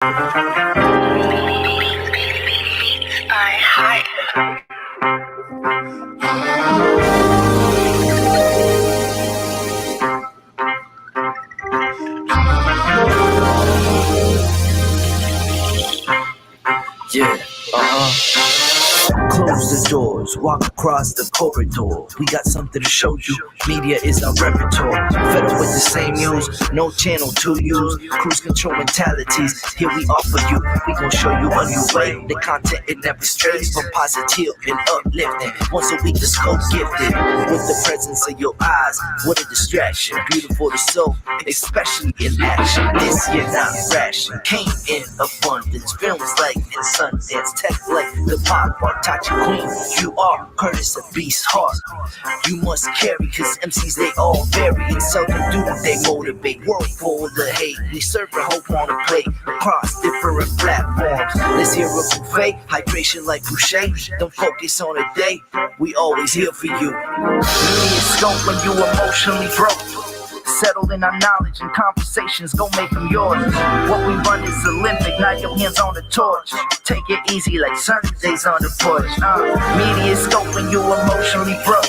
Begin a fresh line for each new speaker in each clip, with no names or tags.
Yeah, Close the doors, walk across the corridor. We got something to show you. Media is our repertoire. Fed up with the same news, no channel to use. Cruise control mentalities, here we offer you. We gon' show you a new way. The content, it never strays from positive and uplifting. Once a week, the scope gifted. With the presence of your eyes, what a distraction. Beautiful to soul, especially in action. This year, not ration. Came in abundance. Films like in Sundance, tech like the pop art. Tachi Queen, you are Curtis, a beast heart. You must carry, cause MCs they all vary and seldom do they motivate. World full of hate, we serve the hope on a plate across different platforms. Let's hear a buffet, hydration like Boucher. Don't focus on a day, we always here for you. MediaScope when you emotionally broke. Settle in our knowledge and conversations, go make them yours. What we run is Olympic, now your hands on the torch. Take it easy like Sundays on the porch. MediaScope when you emotionally broke.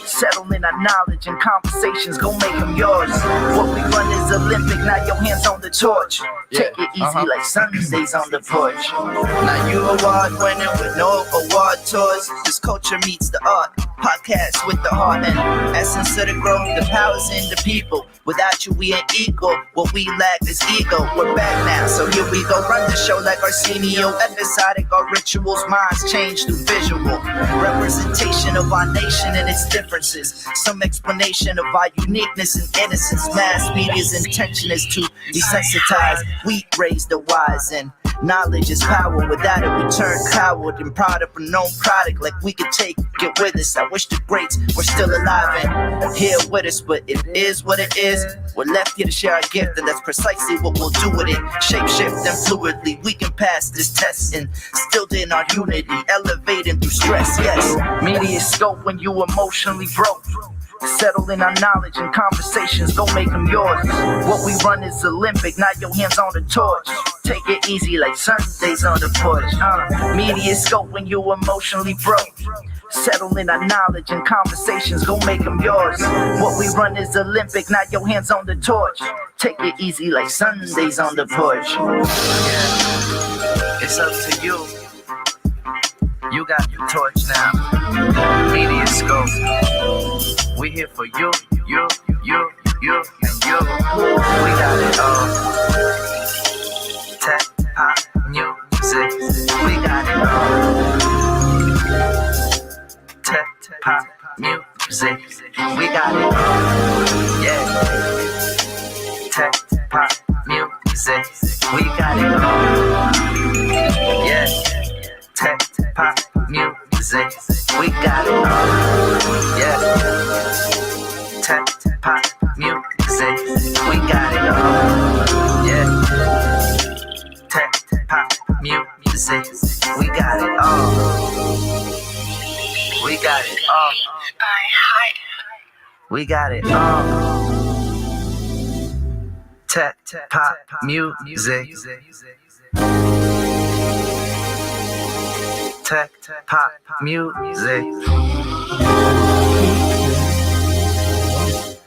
Settle in our knowledge and conversations, go make them yours. What we run is Olympic, now your hands on the torch. Take it easy like Sundays on the porch. Now you award winning with no award tours. This culture meets the art. Podcast with the heart and essence of the growth. The power's in the people. Without you, we ain't equal. What we lack is ego. We're back now, so here we go. Run the show like Arsenio. Episodic, our rituals, minds change through visual representation of our nation and its differences. Some explanation of our uniqueness and innocence. Mass media's intention is to desensitize. We raise the wise and knowledge is power. Without it, we turn coward and proud of a known product. Like we could take it with us. I wish the greats were still alive and here with us, but it is what it is. We're left here to share our gift, and that's precisely what we'll do with it. Shape shift and fluidly, we can pass this test and still in our unity, elevating through stress. Yes, MediaScope when you emotionally broke. Settle in our knowledge and conversations, go make them yours. What we run is Olympic, not your hands on the torch. Take it easy like Sundays on the porch. MediaScope when you emotionally broke. Settle in our knowledge and conversations, go make them yours. What we run is Olympic, not your hands on the torch. Take it easy like Sundays on the porch. Yeah, it's up to you. You got your torch now. MediaScope. We here for you, and you. We got it all. Tech, pop, music. We got it all. Tech, pop, music. We got it all. Yeah. Tech, pop, music. We got it all. Yeah. Tech, pop, music. We got it all. Yeah. Tech, pop, music. We got it all. Yeah. Tech, pop, music. We got it all. We got it all. We got it all. Tech, pop, music. Tech, pop, music.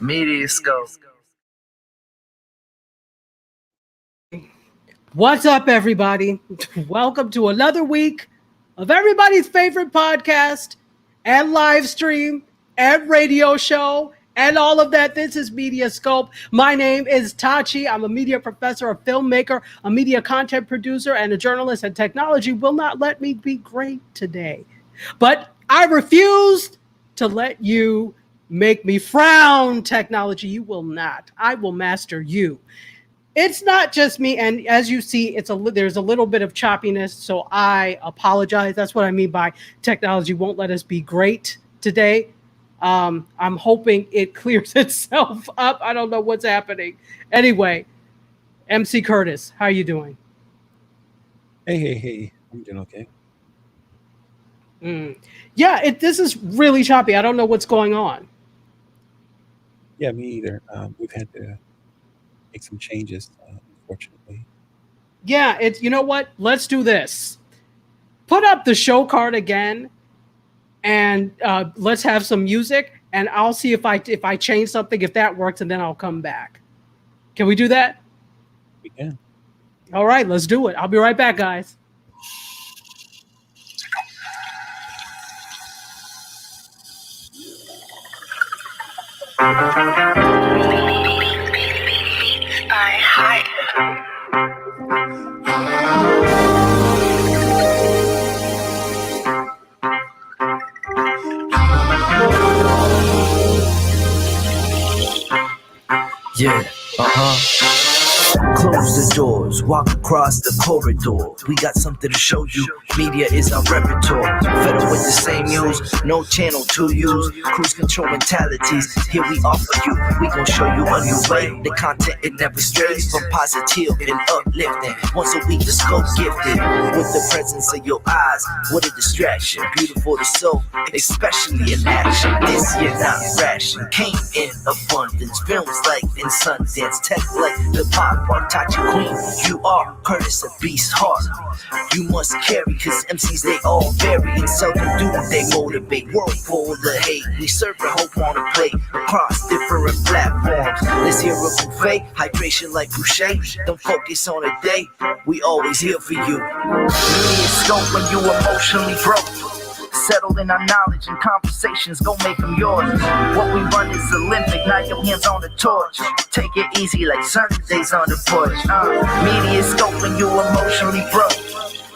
MediaScope.
What's up, everybody? Welcome to another week of everybody's favorite podcast and live stream and radio show and all of that. This is MediaScope. My name is Tachi. I'm a media professor, a filmmaker, a media content producer, and a journalist, and technology will not let me be great today. But I refused to let you make me frown, technology. You will not. I will master you. It's not just me, and as you see, there's a little bit of choppiness, so I apologize. That's what I mean by technology won't let us be great today. I'm hoping it clears itself up. I don't know what's happening. Anyway, MC Curtis, how are you doing?
Hey. I'm doing okay.
Yeah, this is really choppy. I don't know what's going on.
Yeah, me either. We've had to make some changes, unfortunately.
Yeah, it's, you know what? Let's do this. Put up the show card again, and let's have some music, and I'll see if I change something, if that works, and then I'll come back. Can we do that?
We can.
All right, let's do it. I'll be right back, guys.
Yeah, Close the doors, walk across the corridor. We got something to show you. Media is our repertoire. Fed up with the same news, no channel to use. Cruise control mentalities, here we offer you. We gon' show you a new way. The content, it never strays from positive and uplifting. Once a week, the scope gifted. With the presence of your eyes, what a distraction. Beautiful to soul, especially in action. This year not ration, came in abundance. Films like in Sundance, tech like the pop art. Tachi Queen, you are Curtis, a beast heart. You must carry, cause MCs they all vary and seldom do they motivate. World full of hate, we serve the hope on a plate across different platforms. Let's hear a buffet, hydration like Boucher. Don't focus on a day, we always here for you. MediaScope when you emotionally broke. Settle in our knowledge and conversations, go make them yours. What we run is Olympic, now your hands on the torch. Take it easy like Sundays on the porch. MediaScope when you emotionally broke.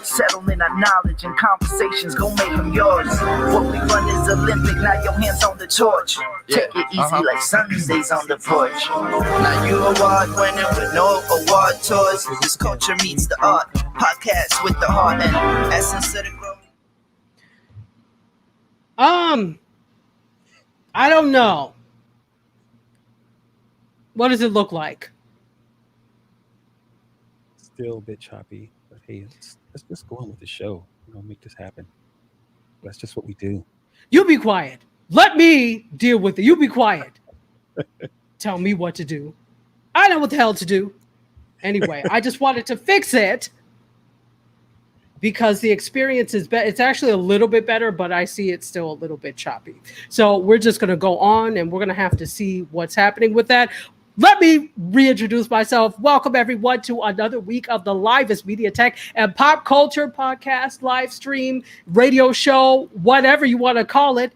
Settle in our knowledge and conversations, go make them yours. What we run is Olympic, now your hands on the torch. Take it easy like Sundays on the porch. Now you award winning with no award tours. This culture meets the art, podcast with the heart and essence of the growth.
I don't know. What does it look like?
Still a bit choppy, but hey, let's just go on with the show. Make this happen. That's just what we do.
You be quiet. Let me deal with it. You be quiet. Tell me what to do. I know what the hell to do. Anyway, I just wanted to fix it because the experience is better. It's actually a little bit better, but I see it's still a little bit choppy. So we're just going to go on and we're going to have to see what's happening with that. Let me reintroduce myself. Welcome, everyone, to another week of the Livest Media Tech and Pop Culture Podcast, live stream, radio show, whatever you want to call it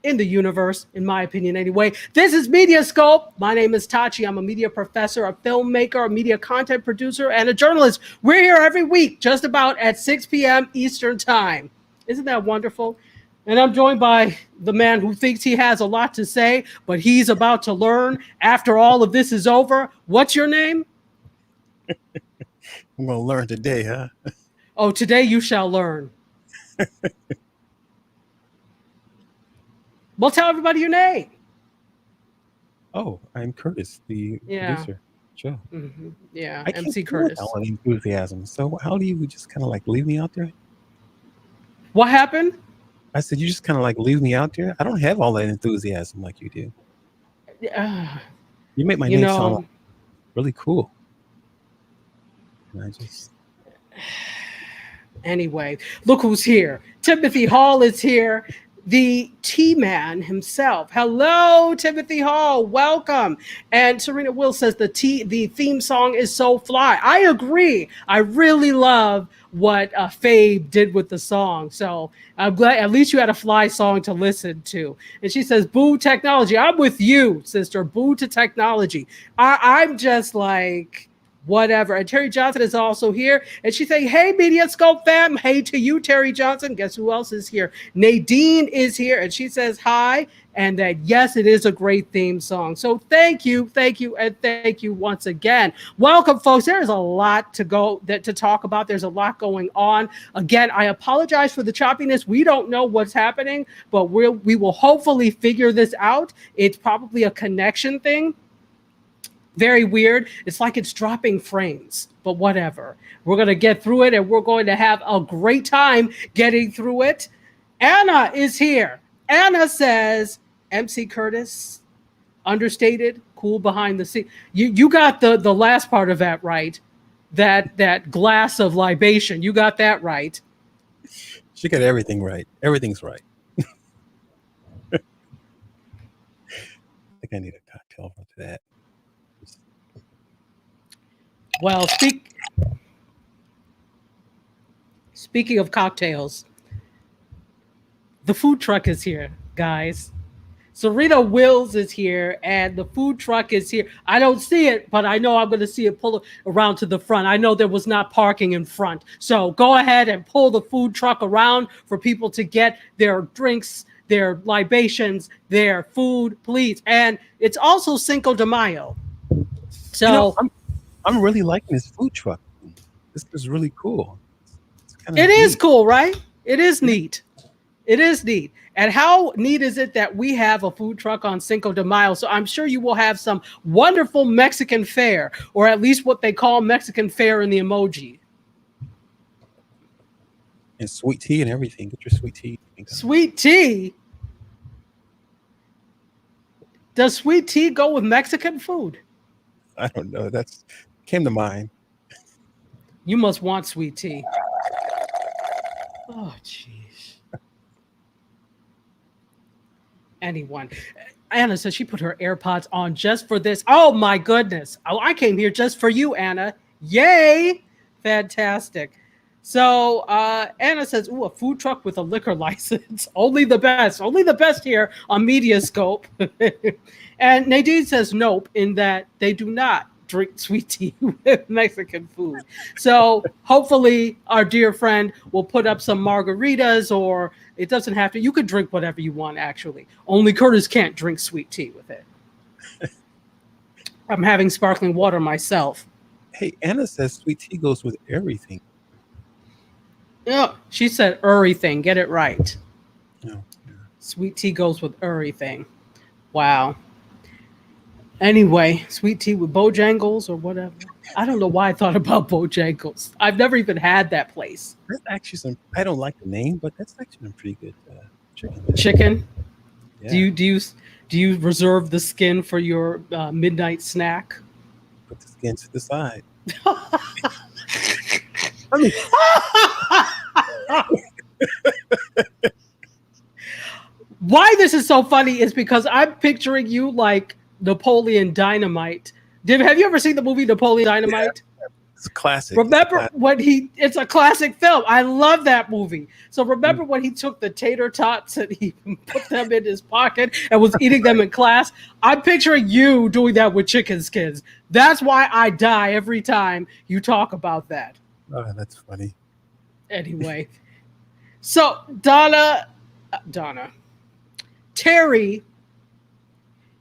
in the universe, in my opinion anyway. This is MediaScope. My name is Tachi. I'm a media professor, a filmmaker, a media content producer, and a journalist. We're here every week, just about at 6 p.m. Eastern Time. Isn't that wonderful? And I'm joined by the man who thinks he has a lot to say, but he's about to learn after all of this is over. What's your name?
I'm going to learn today, huh?
Oh, today you shall learn. Well, tell everybody your name.
Oh, I'm Curtis, the producer. Sure.
Mm-hmm. Yeah,
I
MC
can't
Curtis.
All the enthusiasm. So how do you just kind of like leave me out there?
What happened?
I said, you just kind of like leave me out there? I don't have all that enthusiasm like you do. You make my name sound like really cool. And I just...
Anyway, look who's here. Timothy Hall is here. The T-Man himself. Hello, Timothy Hall. Welcome. And Serena Will says the theme song is so fly. I agree. I really love what Fabe did with the song. So I'm glad at least you had a fly song to listen to. And she says, boo technology. I'm with you, sister. Boo to technology. I'm just like... whatever. And Terry Johnson is also here. And she's saying, hey, MediaScope fam. Hey to you, Terry Johnson. Guess who else is here? Nadine is here. And she says hi. And that, yes, it is a great theme song. So thank you, and thank you once again. Welcome, folks. There's a lot to talk about. There's a lot going on. Again, I apologize for the choppiness. We don't know what's happening, but we will hopefully figure this out. It's probably a connection thing. Very weird. It's like it's dropping frames, but whatever. We're going to get through it, and we're going to have a great time getting through it. Anna is here. Anna says, MC Curtis, understated, cool behind the scenes. You got the last part of that right. that glass of libation. You got that right.
She got everything right. Everything's right. I think I need a cocktail for that.
Well, speaking of cocktails, the food truck is here, guys. Serena Wills is here, and the food truck is here. I don't see it, but I know I'm going to see it pull around to the front. I know there was not parking in front. So go ahead and pull the food truck around for people to get their drinks, their libations, their food, please. And it's also Cinco de Mayo. So
I'm really liking this food truck. This is really cool.
It is cool, right? It is neat. It is neat. And how neat is it that we have a food truck on Cinco de Mayo? So I'm sure you will have some wonderful Mexican fare, or at least what they call Mexican fare in the emoji.
And sweet tea and everything. Get your sweet tea.
Sweet tea? Does sweet tea go with Mexican food?
I don't know. That's came to mind.
You must want sweet tea. Oh, jeez. Anyone. Anna says she put her AirPods on just for this. Oh, my goodness. Oh, I came here just for you, Anna. Yay. Fantastic. So Anna says, ooh, a food truck with a liquor license. Only the best. Only the best here on MediaScope. And Nadine says nope, in that they do not drink sweet tea with Mexican food. So hopefully our dear friend will put up some margaritas, or it doesn't have to. You could drink whatever you want, actually. Only Curtis can't drink sweet tea with it. I'm having sparkling water myself.
Hey, Anna says sweet tea goes with everything.
Yeah, she said everything. Get it right.
No.
Sweet tea goes with everything. Wow. Anyway, sweet tea with Bojangles or whatever. I don't know why I thought about Bojangles. I've never even had that place.
That's actually some. I don't like the name, but that's actually some pretty good chicken.
Chicken?
Yeah.
Do you reserve the skin for your midnight snack?
Put the skin to the side.
Why this is so funny is because I'm picturing you like Napoleon Dynamite. Have you ever seen the movie Napoleon Dynamite?
Yeah, it's classic.
Remember when it's a classic film. I love that movie. So remember when he took the tater tots and he put them in his pocket and was eating them in class? I'm picturing you doing that with chicken skins. That's why I die every time you talk about that.
Oh, that's funny.
Anyway. So Donna, Terry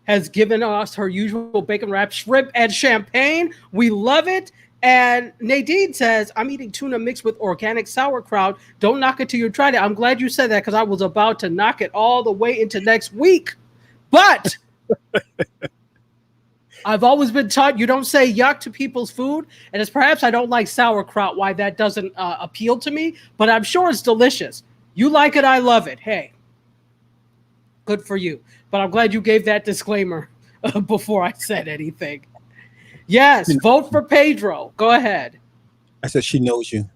has given us her usual bacon wrapped shrimp and champagne. We love it. And Nadine says, I'm eating tuna mixed with organic sauerkraut. Don't knock it till you tried it. I'm glad you said that because I was about to knock it all the way into next week. But I've always been taught you don't say yuck to people's food. And it's perhaps I don't like sauerkraut, why that doesn't appeal to me. But I'm sure it's delicious. You like it, I love it. Hey, good for you. But I'm glad you gave that disclaimer before I said anything. Yes, vote for Pedro. Go ahead.
I said she knows you.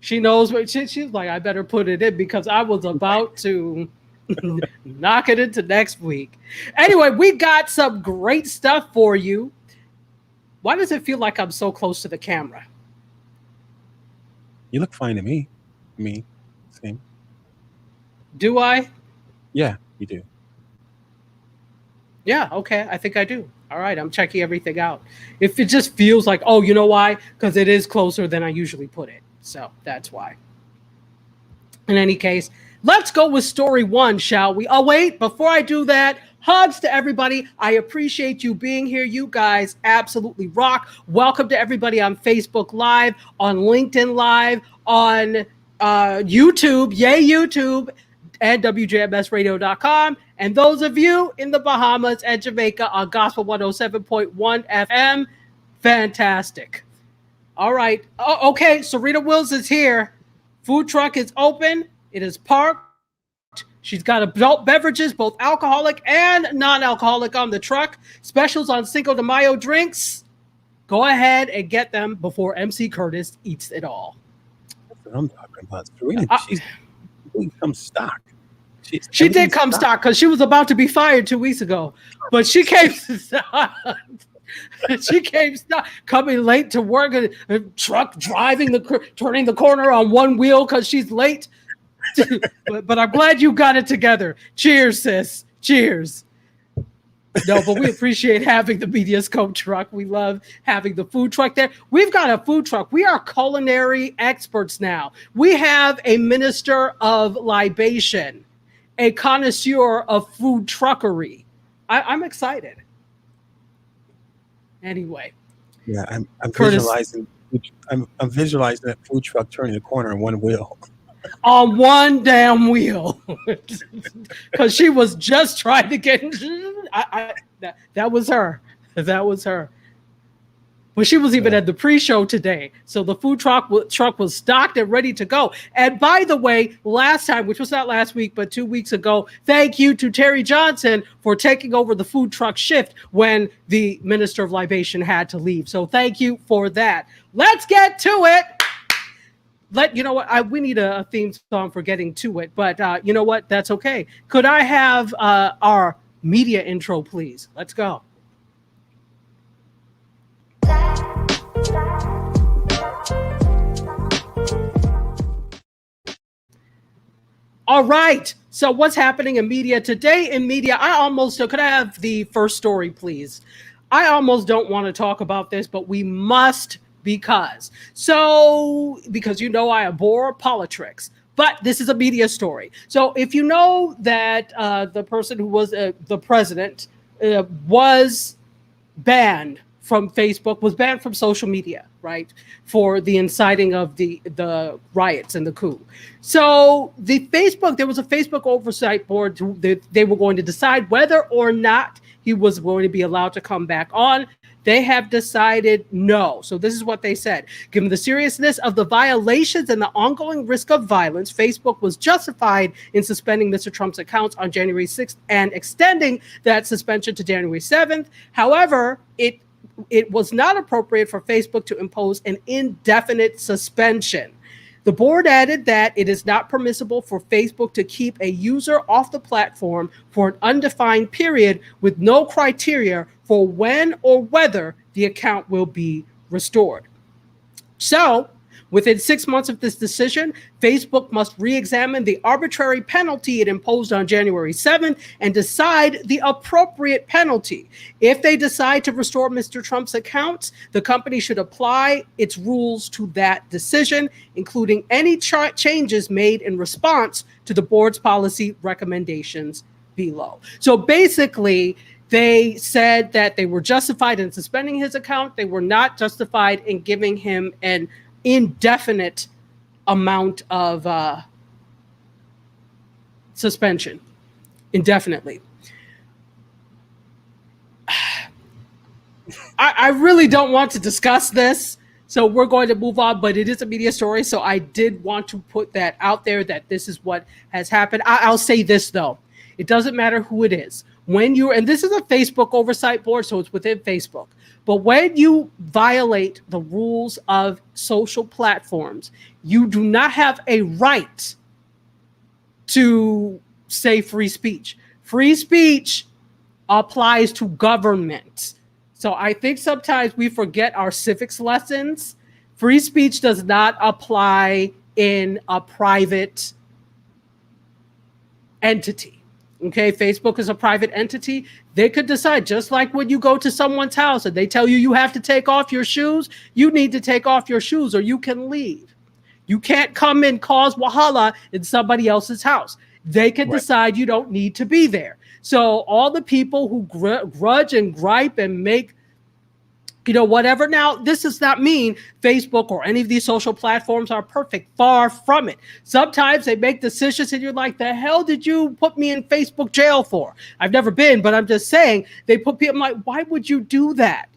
She knows what she's like. I better put it in because I was about to knock it into next week. Anyway, we got some great stuff for you. Why does it feel like I'm so close to the camera?
You look fine to me. Same.
Do I?
Yeah, you do.
Yeah, okay. I think I do. All right, I'm checking everything out. If it just feels like, oh, you know why? Because it is closer than I usually put it. So that's why. In any case, let's go with story one, shall we? Oh, wait, before I do that, hugs to everybody. I appreciate you being here. You guys absolutely rock. Welcome to everybody on Facebook Live, on LinkedIn Live, on YouTube. Yay, YouTube. And WJMSradio.com. And those of you in the Bahamas and Jamaica on Gospel 107.1 FM, fantastic. All right. Oh, okay, Serena Wills is here. Food truck is open. It is parked. She's got adult beverages, both alcoholic and non-alcoholic on the truck. Specials on Cinco de Mayo drinks. Go ahead and get them before MC Curtis eats it all.
That's what I'm talking about. Serena, she's become stock.
She did come stock because she was about to be fired 2 weeks ago, but she came stock. She came stock, coming late to work, a truck turning the corner on one wheel because she's late. but I'm glad you got it together. Cheers, sis. Cheers. No, but we appreciate having the MediaScope truck. We love having the food truck there. We've got a food truck. We are culinary experts now. We have a minister of libation, a connoisseur of food truckery. I'm excited. Anyway.
Yeah, I'm visualizing. I'm visualizing that food truck turning the corner on one wheel.
On one damn wheel, because she was just trying to get. That was her. That was her. But she was even at the pre-show today, so the food truck was stocked and ready to go. And by the way, last time, which was not last week but 2 weeks ago, thank you to Terry Johnson for taking over the food truck shift when the Minister of Libation had to leave. So thank you for that. Let's get to it. You know what? We need a theme song for getting to it, but you know what? That's okay. Could I have our media intro, please? Let's go. All right. So what's happening in media today? In media, could I have the first story, please? I almost don't want to talk about this, but we must because you know I abhor politics, but this is a media story. So if you know that the person who was the president was banned from Facebook, was banned from social media, right, for the inciting of the riots and the coup. So there was a Facebook oversight board. They were going to decide whether or not he was going to be allowed to come back on. They have decided no. So this is what they said. Given the seriousness of the violations and the ongoing risk of violence, Facebook was justified in suspending Mr. Trump's accounts on January 6th and extending that suspension to January 7th. However, it was not appropriate for Facebook to impose an indefinite suspension. The board added that it is not permissible for Facebook to keep a user off the platform for an undefined period with no criteria for when or whether the account will be restored. So, within 6 months of this decision, Facebook must re-examine the arbitrary penalty it imposed on January 7th and decide the appropriate penalty. If they decide to restore Mr. Trump's accounts, the company should apply its rules to that decision, including any changes made in response to the board's policy recommendations below. So basically, they said that they were justified in suspending his account. They were not justified in giving him an indefinite amount of suspension indefinitely. I really don't want to discuss this, so we're going to move on, but it is a media story, so I did want to put that out there that this is what has happened. I'll say this, though. It doesn't matter who it is. And this is a Facebook oversight board, so it's within Facebook. But when you violate the rules of social platforms, you do not have a right to say free speech. Free speech applies to government. So I think sometimes we forget our civics lessons. Free speech does not apply in a private entity. Okay, Facebook is a private entity. They could decide, just like when you go to someone's house and they tell you you have to take off your shoes, you need to take off your shoes or you can leave. You can't come and cause wahala in somebody else's house. They can decide you don't need to be there. So all the people who grudge and gripe and make whatever. Now, this does not mean Facebook or any of these social platforms are perfect. Far from it. Sometimes they make decisions and you're like, the hell did you put me in Facebook jail for? I've never been, but I'm just saying they put people, I'm like, why would you do that?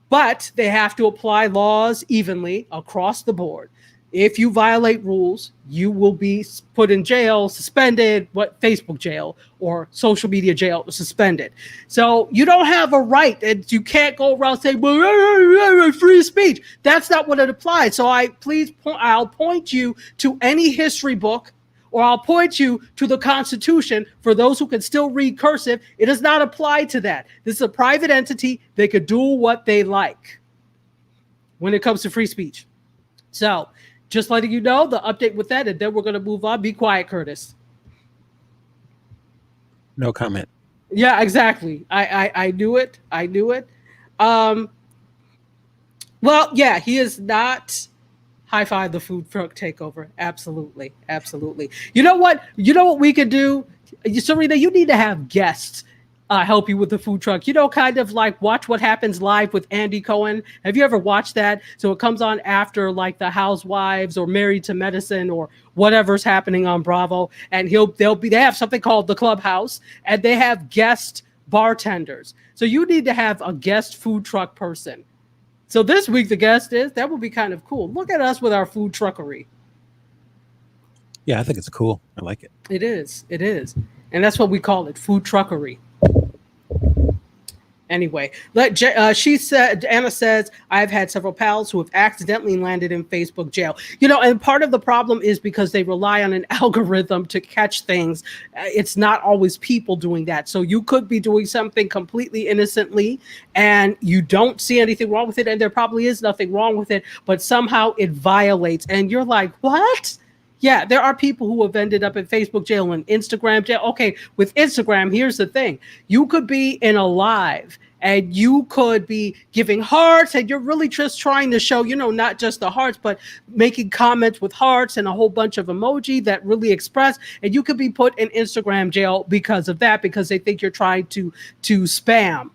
But they have to apply laws evenly across the board. If you violate rules, you will be put in jail, suspended, Facebook jail or social media jail, suspended. So you don't have a right, and you can't go around saying, well, free speech. That's not what it applies. So I'll point you to any history book, or I'll point you to the Constitution for those who can still read cursive. It does not apply to that. This is a private entity. They could do what they like when it comes to free speech. So just letting you know the update with that, and then we're going to move on. Be quiet, Curtis.
No comment.
Yeah, exactly. I knew it. I knew it. Well, yeah, he is not high five the food truck takeover. Absolutely. Absolutely. You know what? You know what we could do? Serena, you need to have guests help you with the food truck. You know, kind of like Watch What Happens Live with Andy Cohen. Have you ever watched that? So it comes on after like The Housewives or Married to Medicine or whatever's happening on Bravo. And they have something called the Clubhouse, and they have guest bartenders. So you need to have a guest food truck person. So this week the guest that would be kind of cool. Look at us with our food truckery.
Yeah, I think it's cool. I like it.
It is. It is. And that's what we call it, food truckery. Anyway, she said, Anna says, I've had several pals who have accidentally landed in Facebook jail. You know, and part of the problem is because they rely on an algorithm to catch things. It's not always people doing that. So you could be doing something completely innocently and you don't see anything wrong with it. And there probably is nothing wrong with it, but somehow it violates. And you're like, what? Yeah, there are people who have ended up in Facebook jail and Instagram jail. Okay, with Instagram, here's the thing. You could be in a live and you could be giving hearts and you're really just trying to show, you know, not just the hearts, but making comments with hearts and a whole bunch of emoji that really express. And you could be put in Instagram jail because of that, because they think you're trying to spam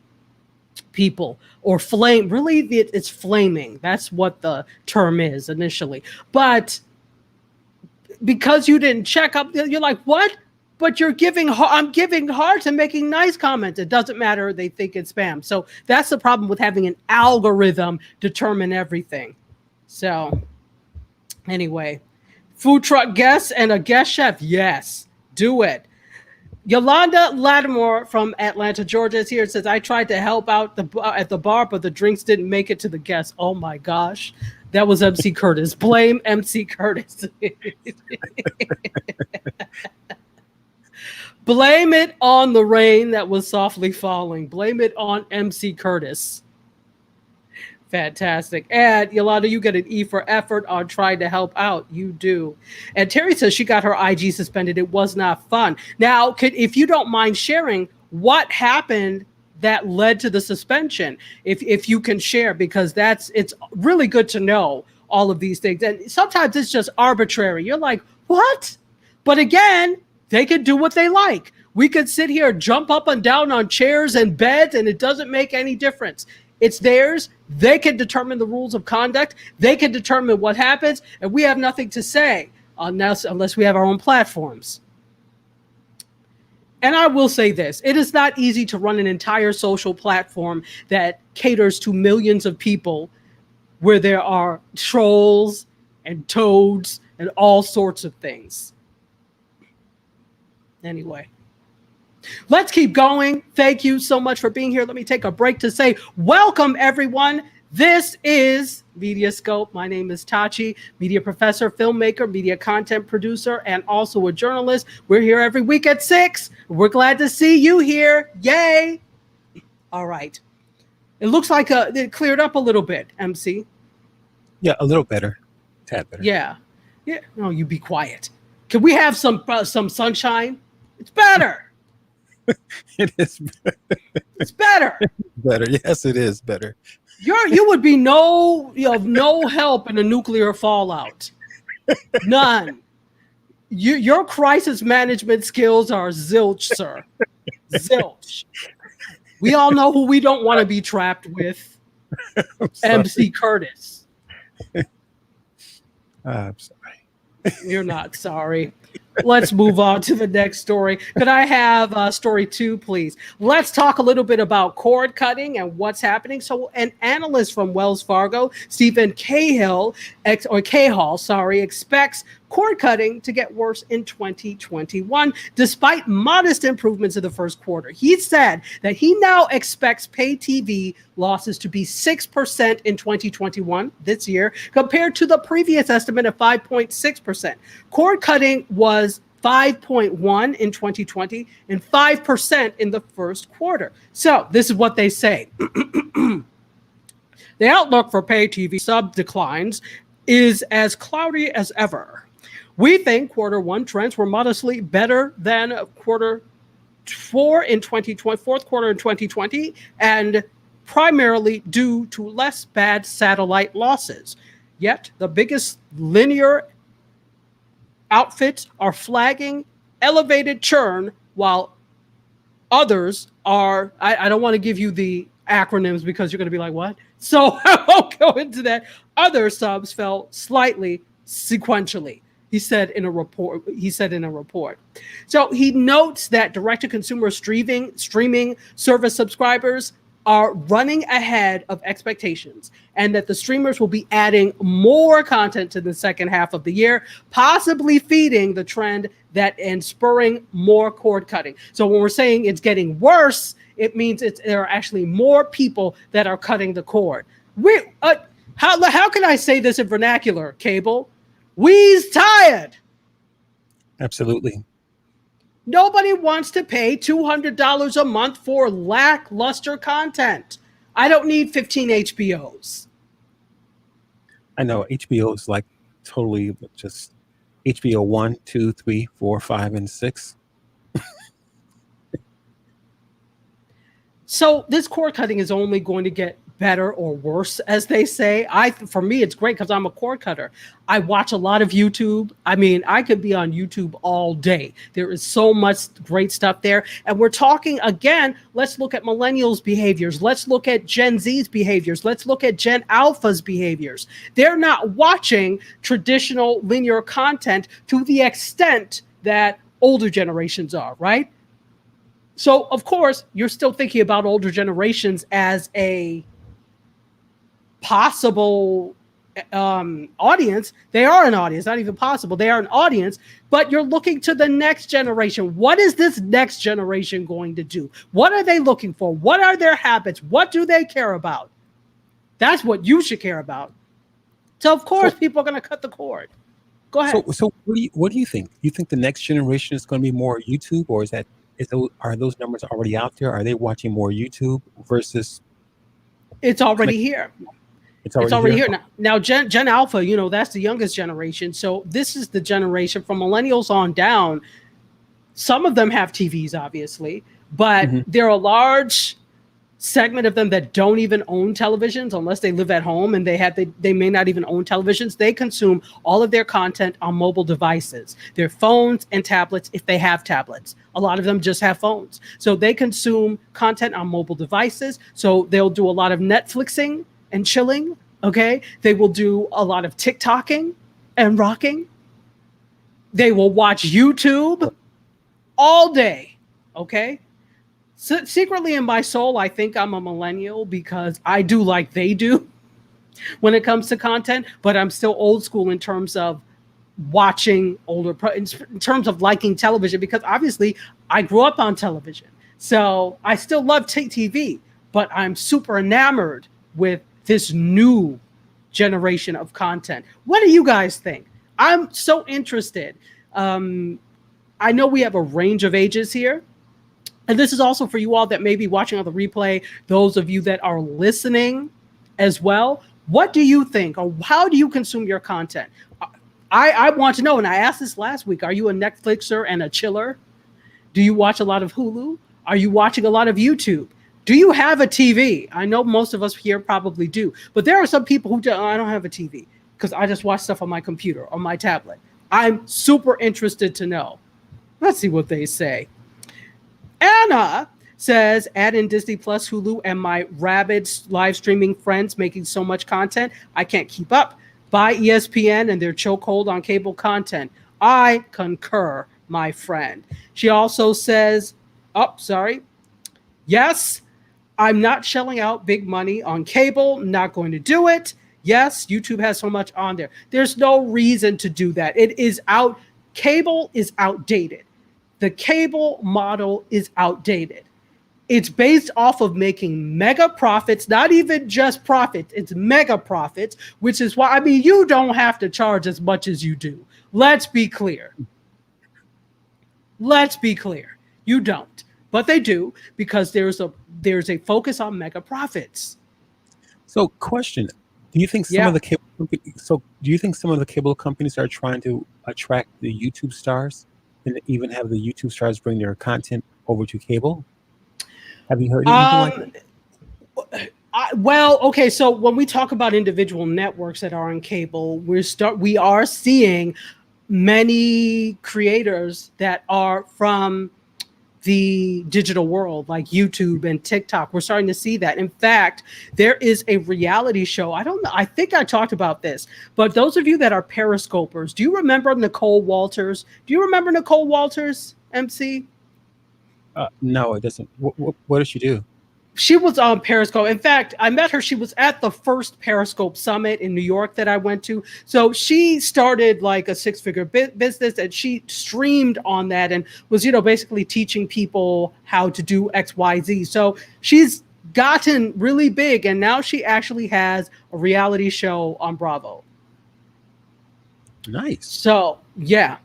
people or flame. Really, it's flaming. That's what the term is initially. But because you didn't check up, you're like, what? But I'm giving hearts and making nice comments. It doesn't matter. They think it's spam. So that's the problem with having an algorithm determine everything. So anyway, food truck guests and a guest chef. Yes, do it. Yolanda Lattimore from Atlanta, Georgia is here. It says, I tried to help out at the bar, but the drinks didn't make it to the guests. Oh my gosh. That was MC Curtis. Blame MC Curtis. Blame it on the rain that was softly falling. Blame it on MC Curtis. Fantastic. And Yolanda, you get an E for effort on trying to help out. You do. And Terry says she got her IG suspended. It was not fun. Now, if you don't mind sharing what happened that led to the suspension, if you can share, because it's really good to know all of these things. And sometimes it's just arbitrary. You're like, what? But again, they can do what they like. We could sit here, jump up and down on chairs and beds, and it doesn't make any difference. It's theirs. They can determine the rules of conduct. They can determine what happens, and we have nothing to say unless we have our own platforms. And I will say this, it is not easy to run an entire social platform that caters to millions of people where there are trolls and toads and all sorts of things. Anyway, let's keep going. Thank you so much for being here. Let me take a break to say welcome, everyone. This is MediaScope. My name is Tachi, media professor, filmmaker, media content producer, and also a journalist. We're here every week at 6. We're glad to see you here. Yay. All right. It looks like it cleared up a little bit, MC.
Yeah, a little better. A tad better.
Yeah. Yeah. No, you be quiet. Can we have some sunshine? It's better.
It is better.
It's better.
Better. Yes, it is better.
You would be no help in a nuclear fallout. None. Your crisis management skills are zilch, sir. Zilch. We all know who we don't want to be trapped with. MC Curtis.
I'm sorry.
You're not sorry. let's move on to the next story. Could I have story 2, please? Let's talk a little bit about cord cutting and what's happening. So, an analyst from Wells Fargo, Stephen Cahill, expects cord cutting to get worse in 2021, despite modest improvements in the first quarter. He said that he now expects pay TV losses to be 6% in 2021, this year, compared to the previous estimate of 5.6%. Cord cutting was 5.1 in 2020 and 5% in the first quarter. So this is what they say. The outlook for pay TV sub declines is as cloudy as ever. We think quarter one trends were modestly better than quarter four in 2020, fourth quarter in 2020, and primarily due to less bad satellite losses. Yet the biggest linear outfits are flagging elevated churn, while others are, I don't want to give you the acronyms because you're going to be like, what? So I won't go into that. Other subs fell slightly sequentially. He said in a report. So he notes that direct-to-consumer streaming service subscribers are running ahead of expectations, and that the streamers will be adding more content to the second half of the year, possibly feeding the trend and spurring more cord cutting. So when we're saying it's getting worse, it means there are actually more people that are cutting the cord. How can I say this in vernacular, Cable? We's tired.
Absolutely.
Nobody wants to pay $200 a month for lackluster content. I don't need 15 HBOs.
I know HBO is like totally just HBO 1, 2, 3, 4, 5, and 6.
So this cord cutting is only going to get better or worse, as they say. For me, it's great because I'm a cord cutter. I watch a lot of YouTube. I mean, I could be on YouTube all day. There is so much great stuff there. And we're talking, again, let's look at millennials' behaviors. Let's look at Gen Z's behaviors. Let's look at Gen Alpha's behaviors. They're not watching traditional linear content to the extent that older generations are, right? So, of course, you're still thinking about older generations as a possible audience. They are an audience, not even possible. They are an audience, but you're looking to the next generation. What is this next generation going to do? What are they looking for? What are their habits? What do they care about? That's what you should care about. So, of course, people are going to cut the cord. Go ahead.
So what do you think? You think the next generation is going to be more YouTube, or are those numbers already out there? Are they watching more YouTube versus?
It's already here. It's already here. Now Gen Alpha, that's the youngest generation. So this is the generation from millennials on down. Some of them have TVs, obviously, but there are a large segment of them that don't even own televisions unless they live at home, and they may not even own televisions. They consume all of their content on mobile devices, their phones and tablets, if they have tablets. A lot of them just have phones. So they consume content on mobile devices. So they'll do a lot of Netflixing and chilling, okay? They will do a lot of TikToking and rocking. They will watch YouTube all day, okay? So secretly in my soul, I think I'm a millennial because I do like they do when it comes to content, but I'm still old school in terms of watching in terms of liking television, because obviously I grew up on television. So I still love TV, but I'm super enamored with this new generation of content. What do you guys think? I'm so interested. I know we have a range of ages here. And this is also for you all that may be watching on the replay, those of you that are listening as well. What do you think, or how do you consume your content? I want to know, and I asked this last week, are you a Netflixer and a chiller? Do you watch a lot of Hulu? Are you watching a lot of YouTube? Do you have a TV? I know most of us here probably do, but there are some people who I don't have a TV because I just watch stuff on my computer or my tablet. I'm super interested to know. Let's see what they say. Anna says, add in Disney Plus, Hulu, and my rabid live streaming friends making so much content, I can't keep up. Buy ESPN and their chokehold on cable content. I concur, my friend. She also says, oh, sorry. Yes, I'm not shelling out big money on cable. Not going to do it. Yes, YouTube has so much on there. There's no reason to do that. It is out. Cable is outdated. The cable model is outdated. It's based off of making mega profits, not even just profits, it's mega profits, which is why, I mean, you don't have to charge as much as you do. Let's be clear. Let's be clear. You don't. But they do, because there's a focus on mega profits.
So, question: do you think some
Yeah.
of the cable companies are trying to attract the YouTube stars, and even have the YouTube stars bring their content over to cable? Have you heard anything like that?
Well, okay. So when we talk about individual networks that are on cable, we are seeing many creators that are from the digital world, like YouTube and TikTok. We're starting to see that. In fact, there is a reality show. I don't know. I think I talked about this, but those of you that are periscopers, do you remember Nicole Walters? Do you remember Nicole Walters, MC?
No, it doesn't. What does she do?
She was on Periscope. In fact, I met her. She was at the first Periscope Summit in New York that I went to. So she started like a six-figure business, and she streamed on that and was, basically teaching people how to do X, Y, Z. So she's gotten really big, and now she actually has a reality show on Bravo.
Nice.
So yeah.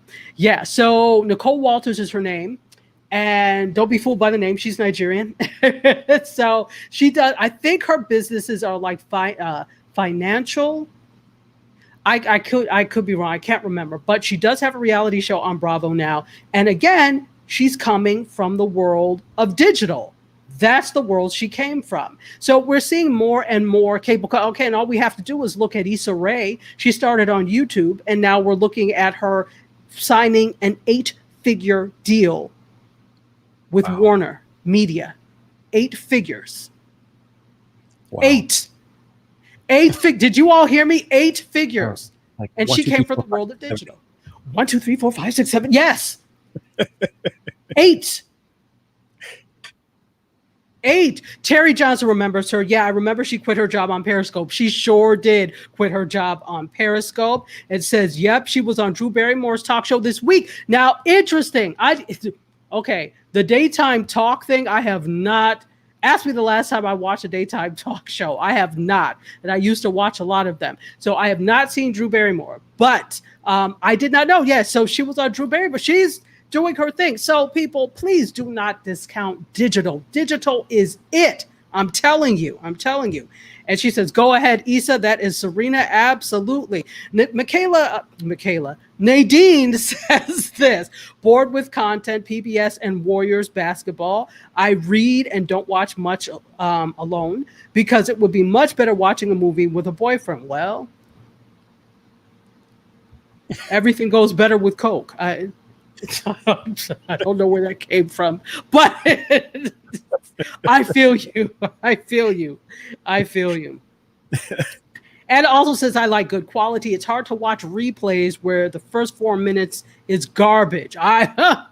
So Nicole Walters is her name. And don't be fooled by the name. She's Nigerian. So she does. I think her businesses are like financial. I could be wrong. I can't remember. But she does have a reality show on Bravo now. And again, she's coming from the world of digital. That's the world she came from. So we're seeing more and more cable. Okay, and all we have to do is look at Issa Rae. She started on YouTube, and now we're looking at her signing an 8-figure deal with Warner Media. 8 figures.
Wow.
8. Did you all hear me? 8 figures.
Like
and
1,
she
2,
came
3,
from
4,
the world
5,
of digital. 1, 2, 3, 4, 5, 6, 7. Yes. 8. 8. Terry Johnson remembers her. Yeah, I remember she quit her job on Periscope. She sure did quit her job on Periscope. It says, yep, she was on Drew Barrymore's talk show this week. Now, interesting. Okay, the daytime talk thing, I have not. Ask me the last time I watched a daytime talk show. I have not. And I used to watch a lot of them. So I have not seen Drew Barrymore. But I did not know. Yeah, so she was on Drew Barrymore. She's doing her thing. So people, please do not discount digital. Digital is it. I'm telling you. And she says, go ahead, Issa. That is Serena. Absolutely. Nadine says this: bored with content, PBS and Warriors basketball. I read and don't watch much alone, because it would be much better watching a movie with a boyfriend. Well, everything goes better with Coke. I don't know where that came from, but I feel you. And it also says, I like good quality. It's hard to watch replays where the first 4 minutes is garbage. I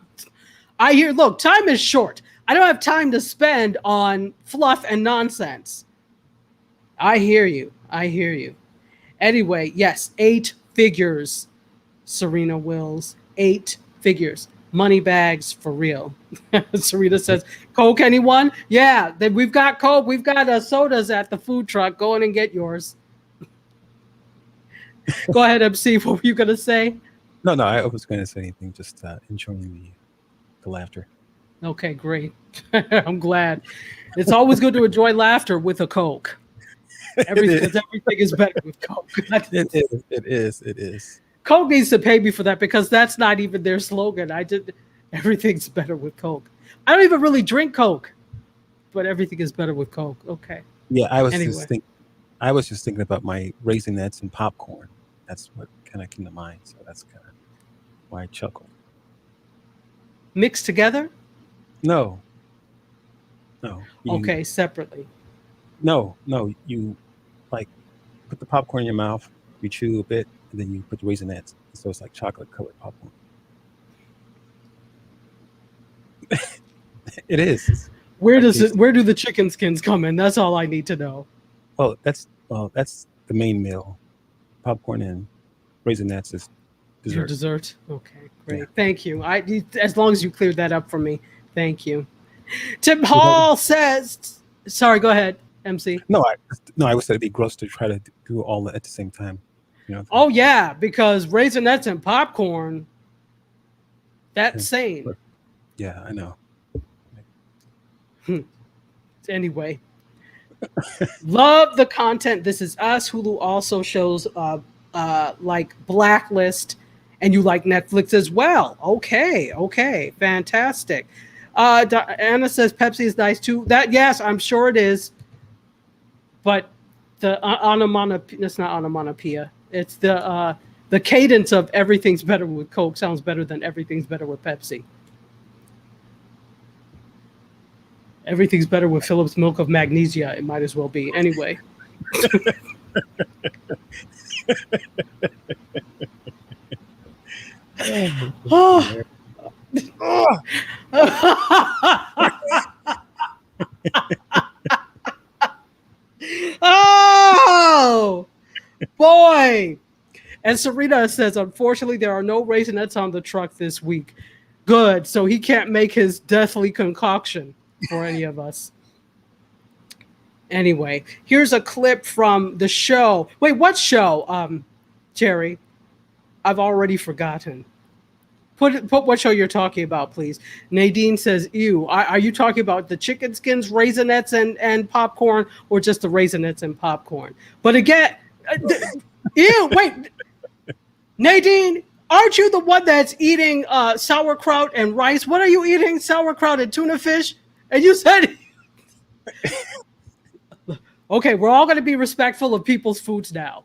hear, look, time is short. I don't have time to spend on fluff and nonsense. I hear you. Anyway, yes, 8 figures, Serena Wills. 8 figures. Money bags for real. Serena says, Coke, anyone? Yeah, we've got Coke. We've got sodas at the food truck. Go in and get yours. Go ahead, MC. What were you going to say?
No, I was going to say anything. Just enjoying the laughter.
Okay, great. I'm glad. It's always good to enjoy laughter with a Coke. Everything is better with Coke.
It is.
Coke needs to pay me for that, because that's not even their slogan. Everything's better with Coke. I don't even really drink Coke, but everything is better with Coke. Okay.
Yeah, I was just thinking about my Raisinets and popcorn. That's what kind of came to mind. So that's kind of why I chuckle.
Mixed together?
No.
Okay, separately.
No. You like put the popcorn in your mouth, you chew a bit, and then you put the Raisinets, so it's like chocolate covered popcorn. It is.
Where do the chicken skins come in? That's all I need to know.
Well, that's the main meal. Popcorn and Raisinets is dessert.
Your dessert. Okay, great.
Yeah.
Thank you. As long as you cleared that up for me. Thank you. Tim Hall says, sorry, go ahead, MC.
No, I would say it'd be gross to try to do all at the same time. You know?
Oh yeah, because Raisinets and popcorn, that's sane.
Yeah, I know.
Anyway, love the content. This Is Us. Hulu also shows like Blacklist, and you like Netflix as well. Okay, fantastic. Anna says Pepsi is nice too. Yes, I'm sure it is. But the onomatopoeia, that's not onomatopoeia. It's the cadence of everything's better with Coke sounds better than everything's better with Pepsi. Everything's better with Phillips Milk of Magnesia. It might as well be. Anyway. Oh, boy. And Serena says, unfortunately, there are no Raisinets on the truck this week. Good. So he can't make his deathly concoction for any of us. Anyway, here's a clip from the show. Wait, what show, Jerry? I've already forgotten. Put what show you're talking about, please. Nadine says, ew. Are you talking about the chicken skins, Raisinets, and popcorn, or just the Raisinets and popcorn? But again, ew, wait. Nadine, aren't you the one that's eating sauerkraut and rice? What are you eating? Sauerkraut and tuna fish? And you said... Okay, we're all going to be respectful of people's foods now.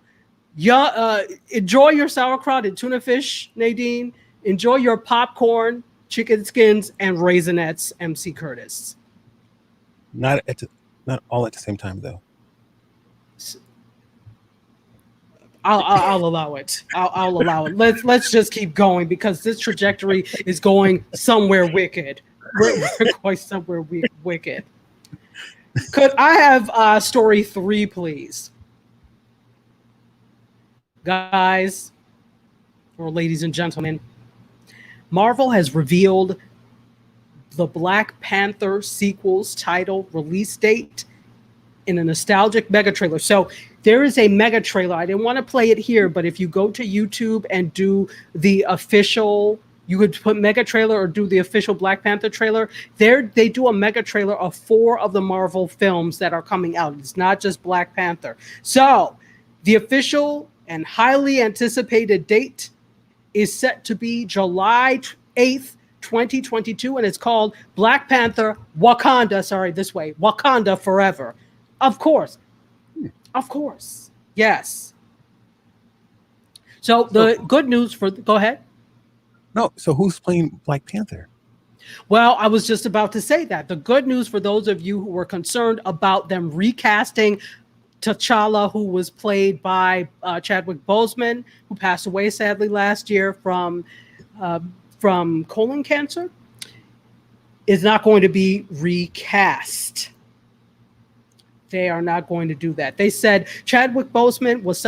Enjoy your sauerkraut and tuna fish, Nadine. Enjoy your popcorn, chicken skins, and Raisinets, MC Curtis.
Not all at the same time, though.
I'll allow it. I'll allow it. Let's just keep going because this trajectory is going somewhere wicked. We're going somewhere wicked. Could I have story 3, please? Guys, or ladies and gentlemen, Marvel has revealed the Black Panther sequel's title release date in a nostalgic mega trailer. So there is a mega trailer. I didn't want to play it here, but if you go to YouTube and do the official, you could put mega trailer or do the official Black Panther trailer. They do a mega trailer of 4 of the Marvel films that are coming out. It's not just Black Panther. So the official and highly anticipated date is set to be July 8th, 2022, and it's called Black Panther Wakanda Forever. Of course. Yes. So the good news go ahead.
No, so who's playing Black Panther?
Well, I was just about to say that. The good news for those of you who were concerned about them recasting T'Challa, who was played by Chadwick Boseman, who passed away sadly last year from colon cancer, is not going to be recast. They are not going to do that. They said Chadwick Boseman was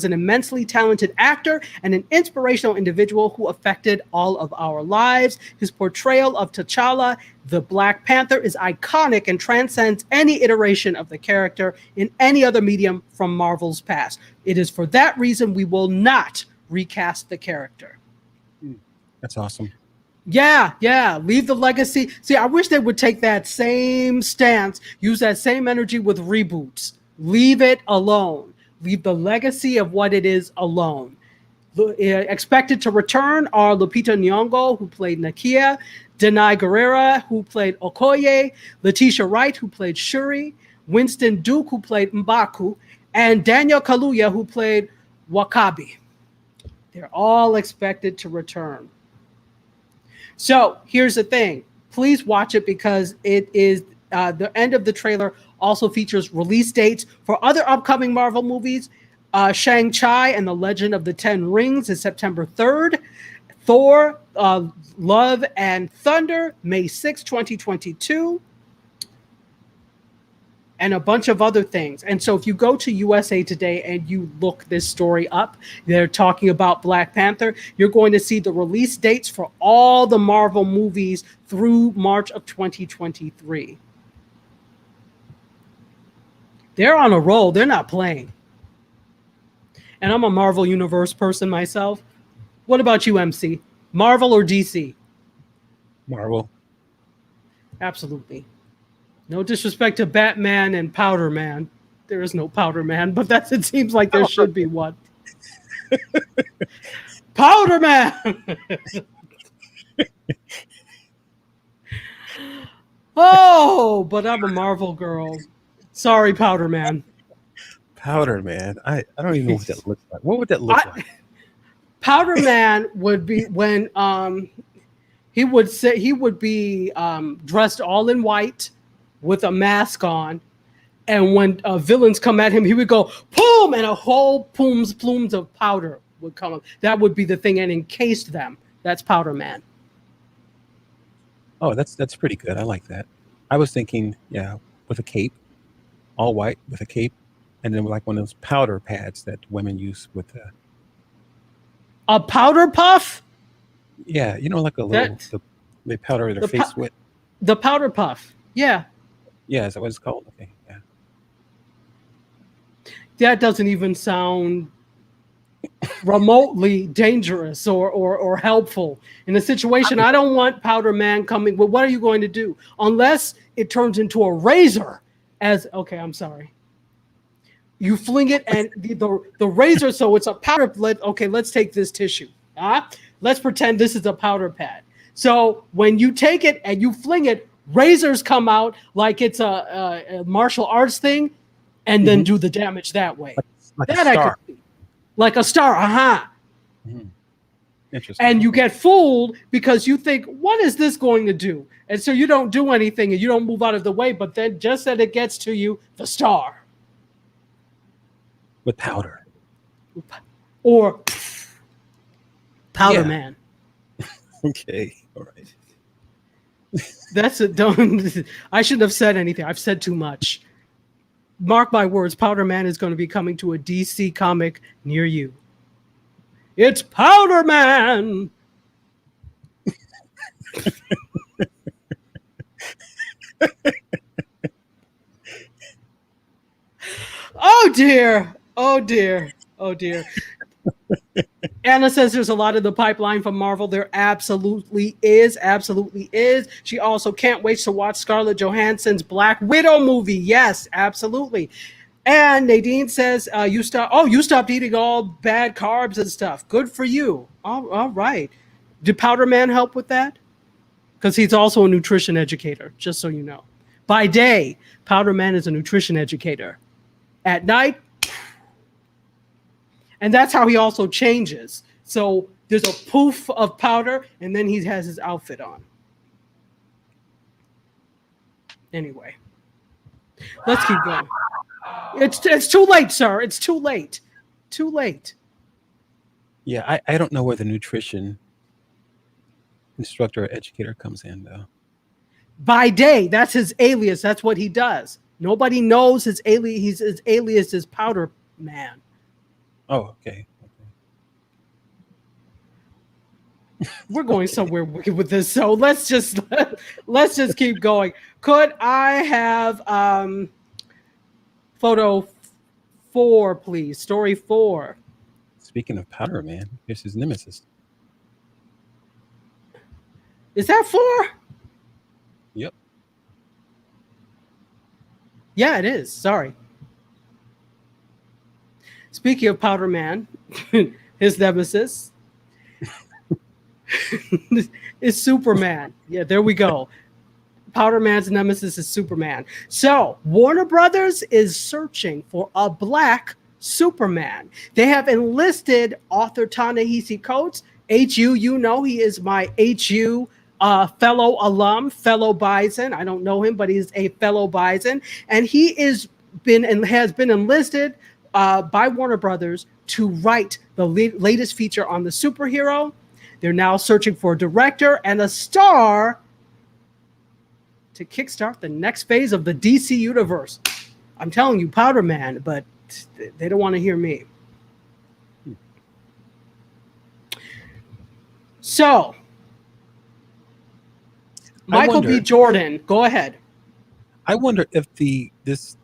an immensely talented actor and an inspirational individual who affected all of our lives. His portrayal of T'Challa, the Black Panther, is iconic and transcends any iteration of the character in any other medium from Marvel's past. It is for that reason we will not recast the character.
That's awesome.
Yeah. Leave the legacy. See, I wish they would take that same stance, use that same energy with reboots. Leave it alone. Leave the legacy of what it is alone. Expected to return are Lupita Nyong'o, who played Nakia, Denai Guerrera, who played Okoye, Letitia Wright, who played Shuri, Winston Duke, who played M'Baku, and Daniel Kaluuya, who played W'Kabi. They're all expected to return. So here's the thing. Please watch it because it is the end of the trailer also features release dates for other upcoming Marvel movies. Shang-Chi and the Legend of the Ten Rings is September 3rd. Thor, Love and Thunder, May 6, 2022. And a bunch of other things. And so if you go to USA Today and you look this story up, they're talking about Black Panther, you're going to see the release dates for all the Marvel movies through March of 2023. They're on a roll. They're not playing. And I'm a Marvel Universe person myself. What about you, MC? Marvel or DC?
Marvel.
Absolutely. No disrespect to Batman and Powder Man. There is no Powder Man, but it seems like there should be one. Powder Man! Oh, but I'm a Marvel girl. Sorry, Powder Man.
Powder Man. I don't even know what that looks like. What would that look like?
Powder Man would be when he would be dressed all in white with a mask on, and when villains come at him, he would go boom, and a whole plumes of powder would come up. That would be the thing, and encased them. That's Powder Man.
Oh, that's pretty good. I like that. I was thinking, with a cape, all white with a cape, and then like one of those powder pads that women use with
a powder puff.
Yeah, like a little they powder their face with.
The powder puff. Yeah.
Yeah, is that what it's called? Okay, yeah.
That doesn't even sound remotely dangerous or helpful in a situation. I don't want Powder Man coming. Well, what are you going to do? Unless it turns into a razor. I'm sorry. You fling it and the razor, so it's a powder. Let's take this tissue. Let's pretend this is a powder pad. So when you take it and you fling it, razors come out like it's a martial arts thing, and then do the damage that way.
Like that a star.
Like a star,
Mm-hmm. Interesting.
And you get fooled because you think, what is this going to do? And so you don't do anything and you don't move out of the way, but then just as it gets to you, the star.
With powder.
Or Powder Man.
Okay, all right.
That's it. I shouldn't have said anything. I've said too much. Mark my words, Powder Man is going to be coming to a DC comic near you. It's Powder Man. Oh dear. Oh dear. Oh dear. Anna says there's a lot in the pipeline from Marvel. There absolutely is. Absolutely is. She also can't wait to watch Scarlett Johansson's Black Widow movie. Yes, absolutely. And Nadine says you stopped eating all bad carbs and stuff. Good for you. All right. Did Powder Man help with that? Because he's also a nutrition educator, just so you know. By day, Powder Man is a nutrition educator. At night, and that's how he also changes. So there's a poof of powder, and then he has his outfit on. Anyway, let's keep going. It's too late, sir. It's too late. Too late.
Yeah, I don't know where the nutrition instructor or educator comes in, though.
By day, that's his alias. That's what he does. Nobody knows his alias. His alias is Powder Man.
Oh, okay.
We're going somewhere wicked with this, so let's just keep going. Could I have photo 4, please? Story 4.
Speaking of Powder Man, here's his nemesis.
Is that 4?
Yep.
Yeah, it is. Sorry. Speaking of Powder Man, his nemesis is Superman. Yeah, there we go. Powder Man's nemesis is Superman. So Warner Brothers is searching for a black Superman. They have enlisted author Ta-Nehisi Coates. HU, he is my HU fellow alum, fellow Bison. I don't know him, but he's a fellow Bison. And he has been enlisted by Warner Brothers to write the latest feature on the superhero. They're now searching for a director and a star to kickstart the next phase of the DC universe. I'm telling you, Powder Man, but they don't want to hear me. So, Michael B. Jordan, go ahead.
I wonder if this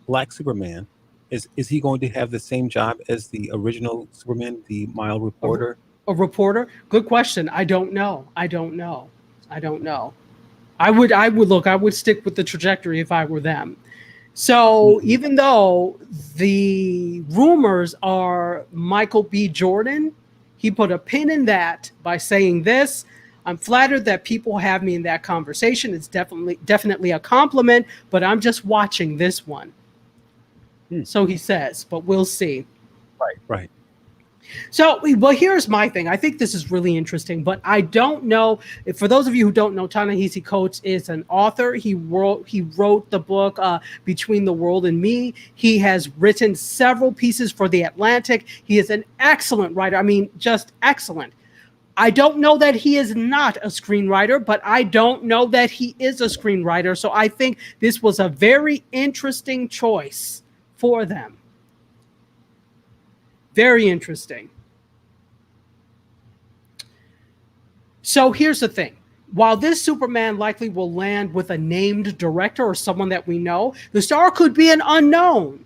Black Superman is he going to have the same job as the original Superman, the mild reporter?
A reporter? Good question. I don't know. I would stick with the trajectory if I were them. So even though the rumors are Michael B. Jordan, he put a pin in that by saying this. I'm flattered that people have me in that conversation. It's definitely a compliment, but I'm just watching this one. So he says, but we'll see.
Right.
So, well, here's my thing. I think this is really interesting, but I don't know. For those of you who don't know, Ta-Nehisi Coates is an author. He wrote the book Between the World and Me. He has written several pieces for The Atlantic. He is an excellent writer. I mean, just excellent. I don't know that he is not a screenwriter, but I don't know that he is a screenwriter. So I think this was a very interesting choice for them. Very interesting. So here's the thing. While this Superman likely will land with a named director or someone that we know, the star could be an unknown,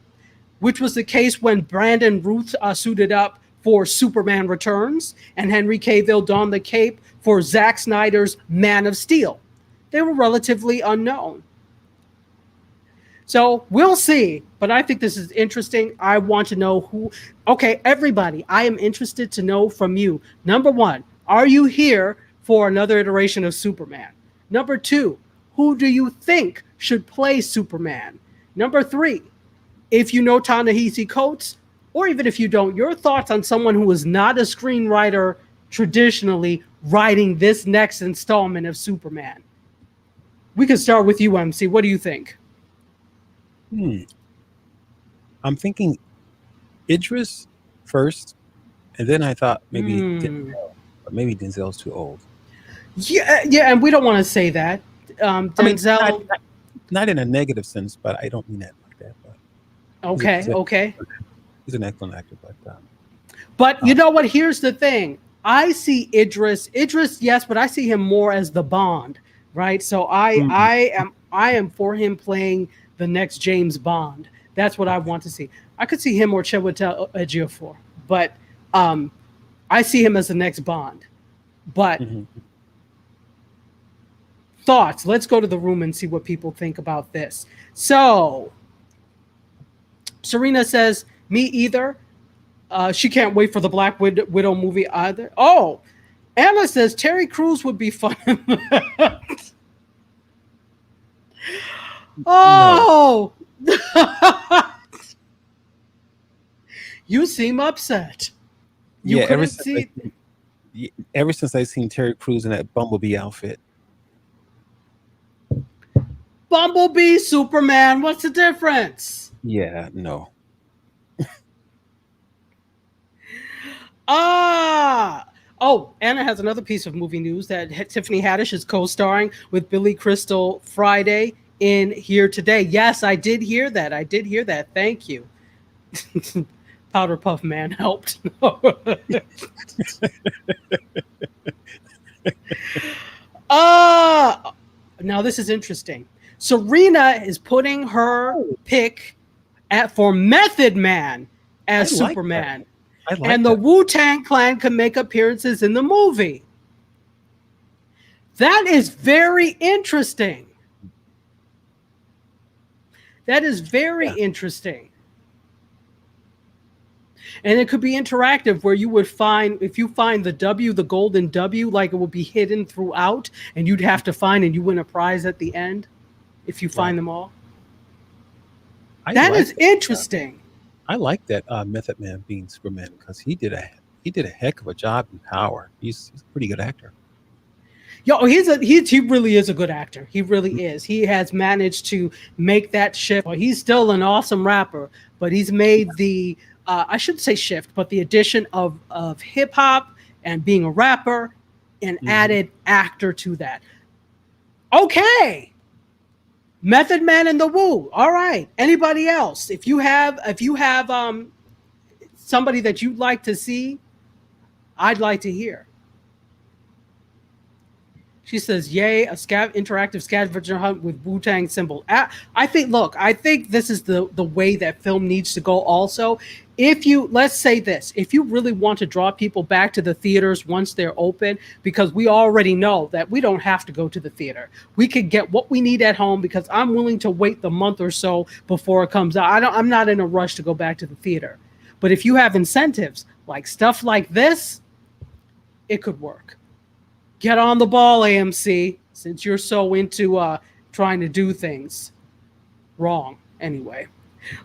which was the case when Brandon Routh suited up for Superman Returns and Henry Cavill donned the cape for Zack Snyder's Man of Steel. They were relatively unknown. So we'll see, but I think this is interesting. I want to know who. Okay, everybody, I am interested to know from you. Number one, are you here for another iteration of Superman? Number two, who do you think should play Superman? Number three, if you know Ta-Nehisi Coates, or even if you don't, your thoughts on someone who is not a screenwriter traditionally writing this next installment of Superman. We can start with you, MC. What do you think?
I'm thinking Idris first, and then I thought maybe Denzel, but maybe Denzel's too old.
Yeah, and we don't want to say that. Denzel,
I mean, not in a negative sense, but I don't mean that like that. But
okay.
He's an excellent actor,
but you know what? Here's the thing. I see Idris, yes, but I see him more as the Bond, right? So I am for him playing the next James Bond. That's what I want to see. I could see him or Chiwetel Ejiofor, but I see him as the next Bond. But thoughts? Let's go to the room and see what people think about this. So Serena says, me either. She can't wait for the Black Widow movie either. Oh, Anna says Terry Crews would be fun. Oh, no. You seem upset.
Ever since I seen Terry Crews in that Bumblebee outfit.
Bumblebee, Superman, what's the difference?
Yeah, no.
Oh, Anna has another piece of movie news that Tiffany Haddish is co-starring with Billy Crystal Friday in Here Today. Yes, I did hear that. Thank you. Powder Puff Man helped. Now this is interesting. Serena is putting her pick for Method Man as Superman. And the Wu-Tang Clan can make appearances in the movie. That is very interesting. Interesting. And it could be interactive where you would find, if you find the W, the golden W, like it would be hidden throughout and you'd have to find and you win a prize at the end if you find them all. That is interesting.
I like that Method Man being Superman because he did a heck of a job in Power. He's a pretty good actor.
Yo, he really is a good actor. He really is. He has managed to make that shift. Well, he's still an awesome rapper, but he's made the I shouldn't say shift, but the addition of hip hop and being a rapper, and added actor to that. Okay. Method Man and the Woo. All right. Anybody else? If you have somebody that you'd like to see, I'd like to hear. She says, "Yay, a interactive scavenger hunt with Wu-Tang symbol." I think this is the way that film needs to go. Also, let's say this, if you really want to draw people back to the theaters once they're open, because we already know that we don't have to go to the theater. We could get what we need at home, because I'm willing to wait the month or so before it comes out. I'm not in a rush to go back to the theater. But if you have incentives like stuff like this, it could work. Get on the ball, AMC, since you're so into trying to do things wrong. Anyway,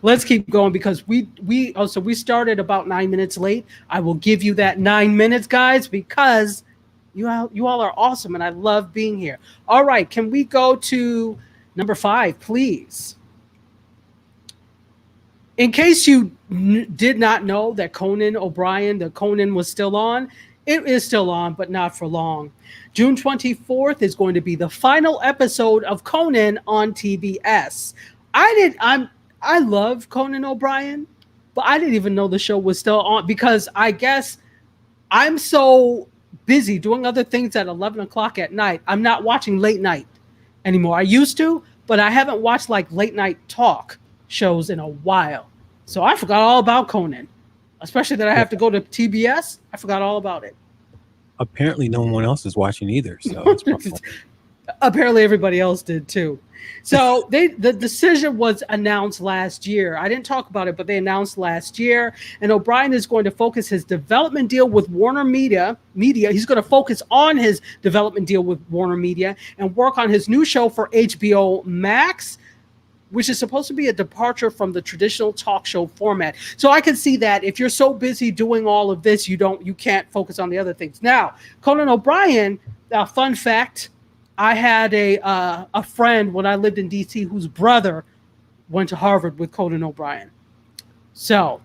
let's keep going, because we started about 9 minutes late. I will give you that 9 minutes, guys, because you all are awesome and I love being here. All right, can we go to number 5, please? In case you did not know that Conan was still on, it is still on, but not for long. June 24th is going to be the final episode of Conan on TBS. I love Conan O'Brien, but I didn't even know the show was still on, because I guess I'm so busy doing other things at 11 o'clock at night. I'm not watching late night anymore. I used to, but I haven't watched like late night talk shows in a while. So I forgot all about Conan, especially that I have to go to TBS. I forgot all about it.
Apparently no one else is watching either. So
apparently everybody else did too. So the decision was announced last year. I didn't talk about it, but they announced last year. And O'Brien is going to focus his development deal with Warner Media. He's going to focus on his development deal with Warner Media and work on his new show for HBO Max, which is supposed to be a departure from the traditional talk show format. So I can see that if you're so busy doing all of this, you can't focus on the other things. Now, Conan O'Brien, fun fact, I had a friend when I lived in DC whose brother went to Harvard with Conan O'Brien. So,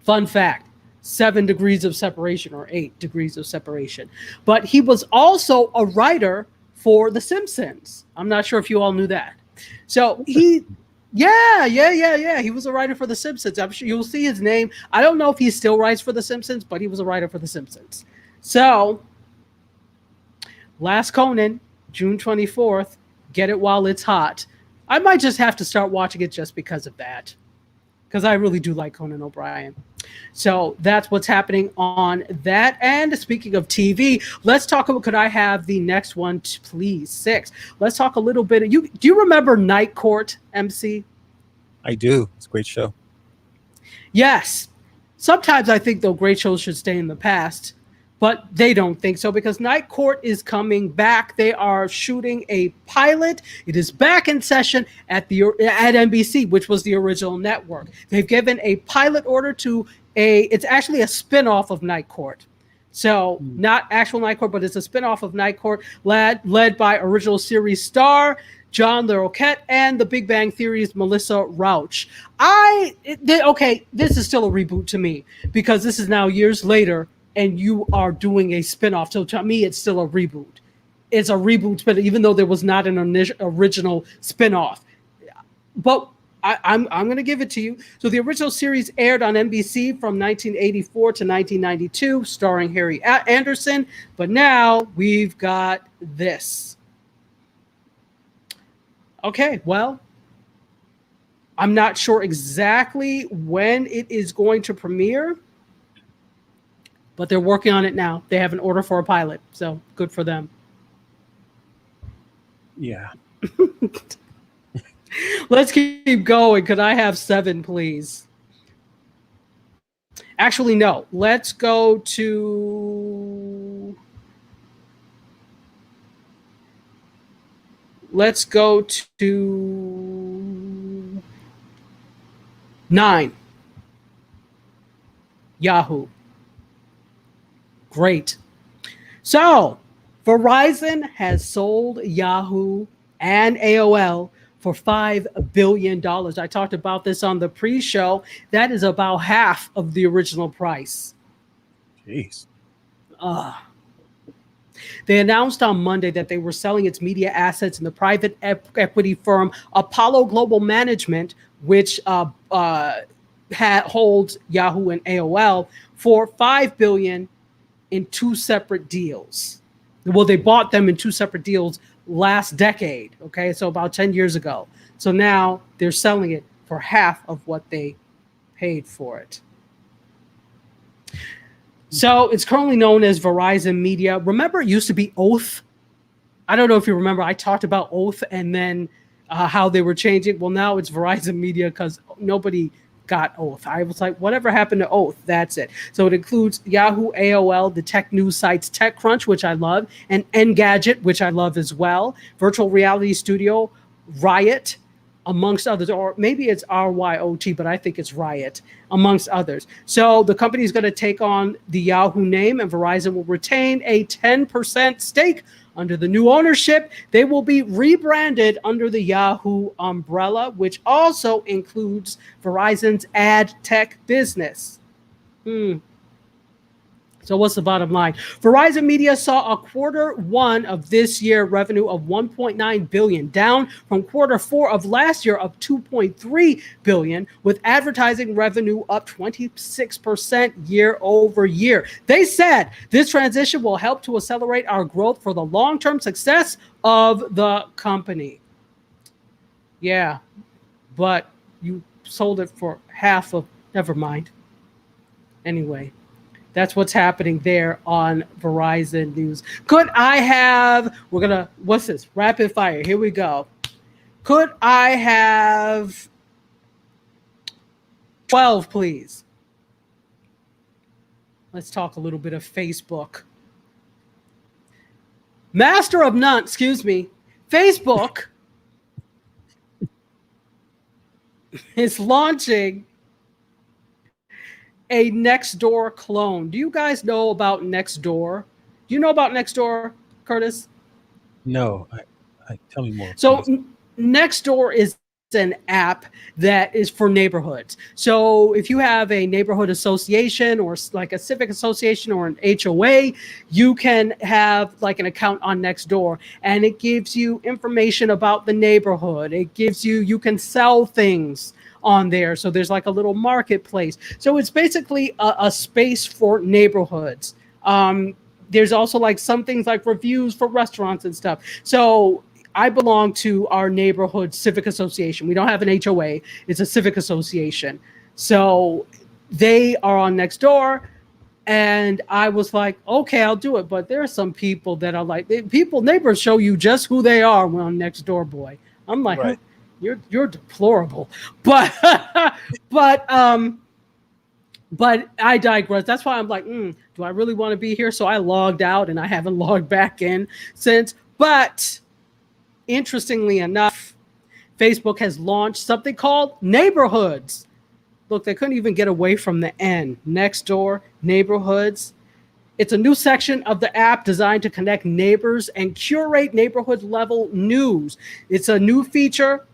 fun fact, 7 degrees of separation or 8 degrees of separation. But he was also a writer for The Simpsons. I'm not sure if you all knew that. So he was a writer for The Simpsons. I'm sure you'll see his name. I don't know if he still writes for The Simpsons, but he was a writer for The Simpsons. So, last Conan, June 24th, get it while it's hot. I might just have to start watching it just because of that, because I really do like Conan O'Brien. So that's what's happening on that. And speaking of TV, let's talk about, could I have the next one, please? 6. Let's talk a little bit. Do you remember Night Court, MC?
I do. It's a great show.
Yes. Sometimes I think, though, great shows should stay in the past, but they don't think so, because Night Court is coming back. They are shooting a pilot. It is back in session at NBC, which was the original network. They've given a pilot order to it's actually a spinoff of Night Court. So not actual Night Court, but it's a spinoff of Night Court led by original series star John LaRoquette and The Big Bang Theory's Melissa Rauch. This is still a reboot to me, because this is now years later and you are doing a spinoff. So to me, it's still a reboot. It's a reboot, but even though there was not an original spinoff. But I'm going to give it to you. So the original series aired on NBC from 1984 to 1992, starring Harry Anderson. But now we've got this. Okay, well, I'm not sure exactly when it is going to premiere, but they're working on it now. They have an order for a pilot, so good for them.
Yeah.
Let's keep going. Could I have 7, please? Actually, no. Let's go to 9. Yahoo. Great. So, Verizon has sold Yahoo and AOL for $5 billion. I talked about this on the pre-show. That is about half of the original price.
Jeez.
They announced on Monday that they were selling its media assets in the private equity firm Apollo Global Management, which holds Yahoo and AOL, for $5 billion in two separate deals. Well, they bought them in two separate deals last decade. Okay, so about 10 years ago. So now they're selling it for half of what they paid for it. So it's currently known as Verizon Media. Remember, it used to be Oath. I don't know if you remember. I talked about Oath and then how they were changing. Well, now it's Verizon Media because nobody got Oath. I was like, whatever happened to Oath? That's it. So it includes Yahoo, AOL, the tech news sites TechCrunch, which I love, and Engadget, which I love as well. Virtual Reality Studio, Riot, amongst others, or maybe it's RYOT, but I think it's Riot, amongst others. So the company is going to take on the Yahoo name, and Verizon will retain a 10% stake under the new ownership. They will be rebranded under the Yahoo umbrella, which also includes Verizon's ad tech business. So what's the bottom line? Verizon Media saw a Q1 of this year revenue of $1.9 billion, down from Q4 of last year of $2.3 billion, with advertising revenue up 26% year over year. They said this transition will help to accelerate our growth for the long-term success of the company. Yeah, but you sold it for half of, never mind. Anyway. That's what's happening there on Verizon News. Could I have, what's this? Rapid fire. Here we go. Could I have 12, please? Let's talk a little bit of Facebook. Master of none, Facebook is launching a Nextdoor clone. Do you guys know about Nextdoor? Do you know about Nextdoor, Curtis?
No. Tell me more.
So Nextdoor is an app that is for neighborhoods. So if you have a neighborhood association or like a civic association or an HOA, you can have like an account on Nextdoor, and it gives you information about the neighborhood. It gives you can sell things on there. So there's like a little marketplace. So it's basically a space for neighborhoods. There's also like some things like reviews for restaurants and stuff. So I belong to our neighborhood civic association. We don't have an HOA. It's a civic association. So they are on Nextdoor. And I was like, okay, I'll do it. But there are some people that are like, neighbors show you just who they are when on Nextdoor, boy. I'm like, right. You're deplorable, but I digress. That's why I'm like, do I really want to be here? So I logged out and I haven't logged back in since. But interestingly enough, Facebook has launched something called Neighborhoods. Look, they couldn't even get away from the N. Nextdoor, Neighborhoods. It's a new section of the app designed to connect neighbors and curate neighborhood level news. It's a new feature.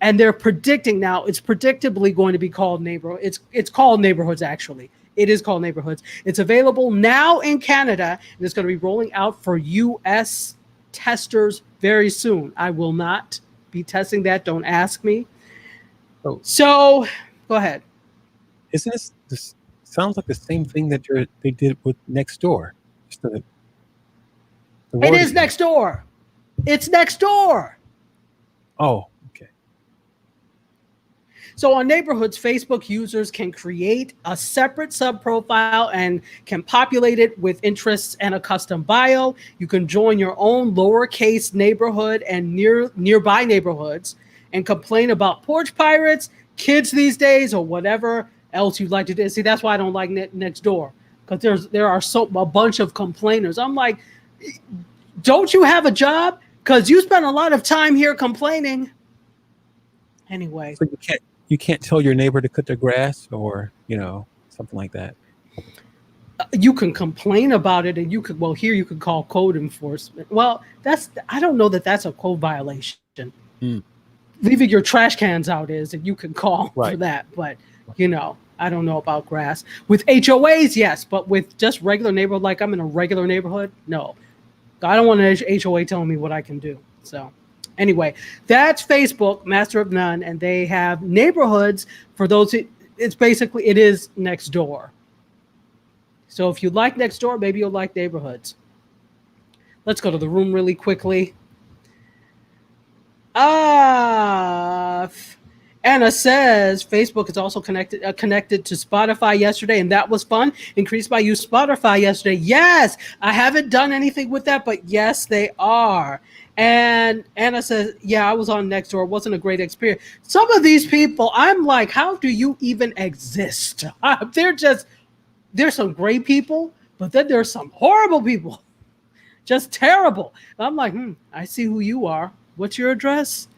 And they're predicting now, it's predictably going to be called Neighborhoods. It's called Neighborhoods, actually. It is called Neighborhoods. It's available now in Canada, and it's going to be rolling out for U.S. testers very soon. I will not be testing that. Don't ask me.
Oh.
So, go ahead.
Isn't this sounds like the same thing that they did with Nextdoor? It
is Nextdoor. It's Nextdoor.
Oh.
So on Neighborhoods, Facebook users can create a separate sub-profile and can populate it with interests and a custom bio. You can join your own lowercase neighborhood and nearby neighborhoods and complain about porch pirates, kids these days, or whatever else you'd like to do. See, that's why I don't like Nextdoor, because there are a bunch of complainers. I'm like, don't you have a job? Because you spend a lot of time here complaining. Anyway.
So you can't tell your neighbor to cut their grass or, something like that.
you can complain about it, and you could, well, here you could call code enforcement. Well, I don't know that that's a code violation. Leaving your trash cans out is, and you can call for that. But I don't know about grass. With HOAs, yes, but with just regular neighborhood, like I'm in a regular neighborhood, no. I don't want an HOA telling me what I can do. So anyway, that's Facebook, Master of None, and they have neighborhoods for those. It is next door. So if you like next door, maybe you'll like neighborhoods. Let's go to the room really quickly. Anna says Facebook is also connected to Spotify yesterday, and that was fun. Increased my use Spotify yesterday. Yes, I haven't done anything with that, but yes, they are. And Anna says, yeah, I was on Nextdoor. It wasn't a great experience. Some of these people, I'm like, how do you even exist? There's some great people, but then there's some horrible people. Just terrible. I'm like, I see who you are. What's your address?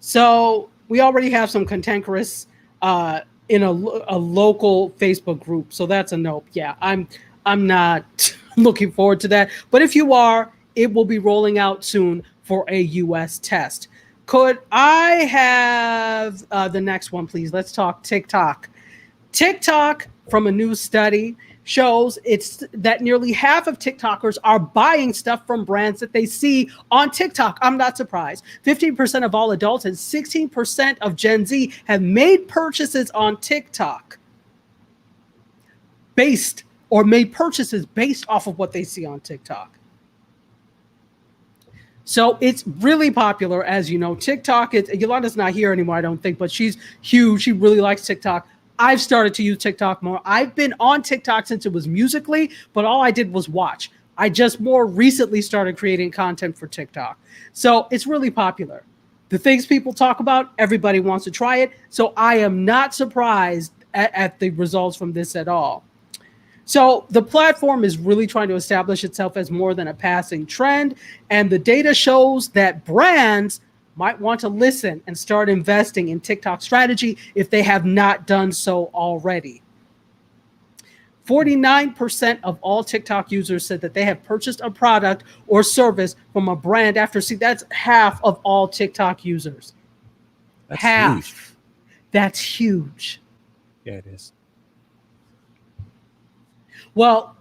So we already have some cantankerous in a local Facebook group. So that's a nope. Yeah, I'm not looking forward to that. But if you are, it will be rolling out soon for a US test. Could I have the next one, please? Let's talk TikTok. TikTok, from a new study, shows that nearly half of TikTokers are buying stuff from brands that they see on TikTok. I'm not surprised. 15% of all adults and 16% of Gen Z have made purchases on TikTok based off of what they see on TikTok. So it's really popular, as you know. TikTok, Yolanda's not here anymore, I don't think, but she's huge. She really likes TikTok. I've started to use TikTok more. I've been on TikTok since it was Musical.ly, but all I did was watch. I just more recently started creating content for TikTok. So it's really popular. The things people talk about, everybody wants to try it. So I am not surprised at the results from this at all. So the platform is really trying to establish itself as more than a passing trend. And the data shows that brands might want to listen and start investing in TikTok strategy if they have not done so already. 49% of all TikTok users said that they have purchased a product or service from a brand that's half of all TikTok users.
That's
half.
Huge.
That's huge.
Yeah, it is.
Well,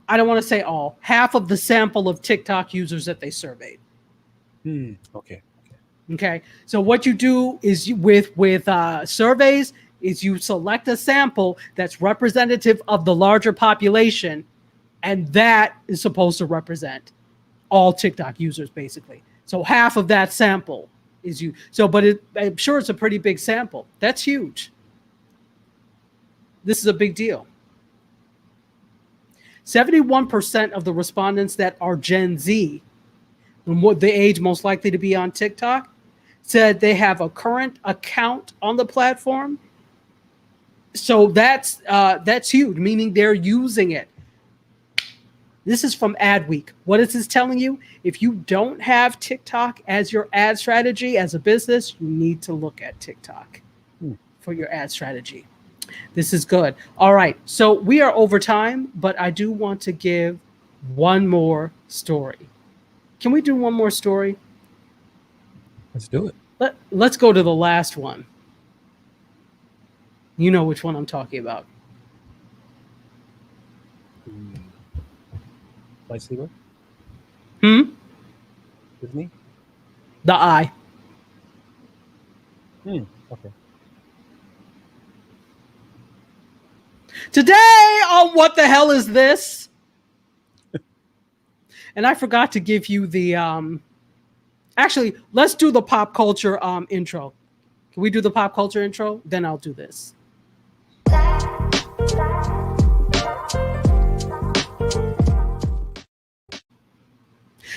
I don't want to say all. Half of the sample of TikTok users that they surveyed. Okay. So what you do is with surveys is you select a sample that's representative of the larger population, and that is supposed to represent all TikTok users, basically. So half of that sample is you. So, but I'm sure it's a pretty big sample. That's huge. This is a big deal. 71% of the respondents that are Gen Z, the age most likely to be on TikTok, said they have a current account on the platform. So that's huge, meaning they're using it. This is from Adweek. What is this telling you? If you don't have TikTok as your ad strategy as a business, you need to look at TikTok for your ad strategy. This is good. All right. So we are over time, but I do want to give one more story. Can we do one more story?
Let's do it.
Let's go to the last one. You know which one I'm talking about.
Lightsaber? Disney?
The Eye.
Okay.
Today on What the Hell Is This? And I forgot to give you the actually, let's do the pop culture intro. Can we do the pop culture intro? Then I'll do this.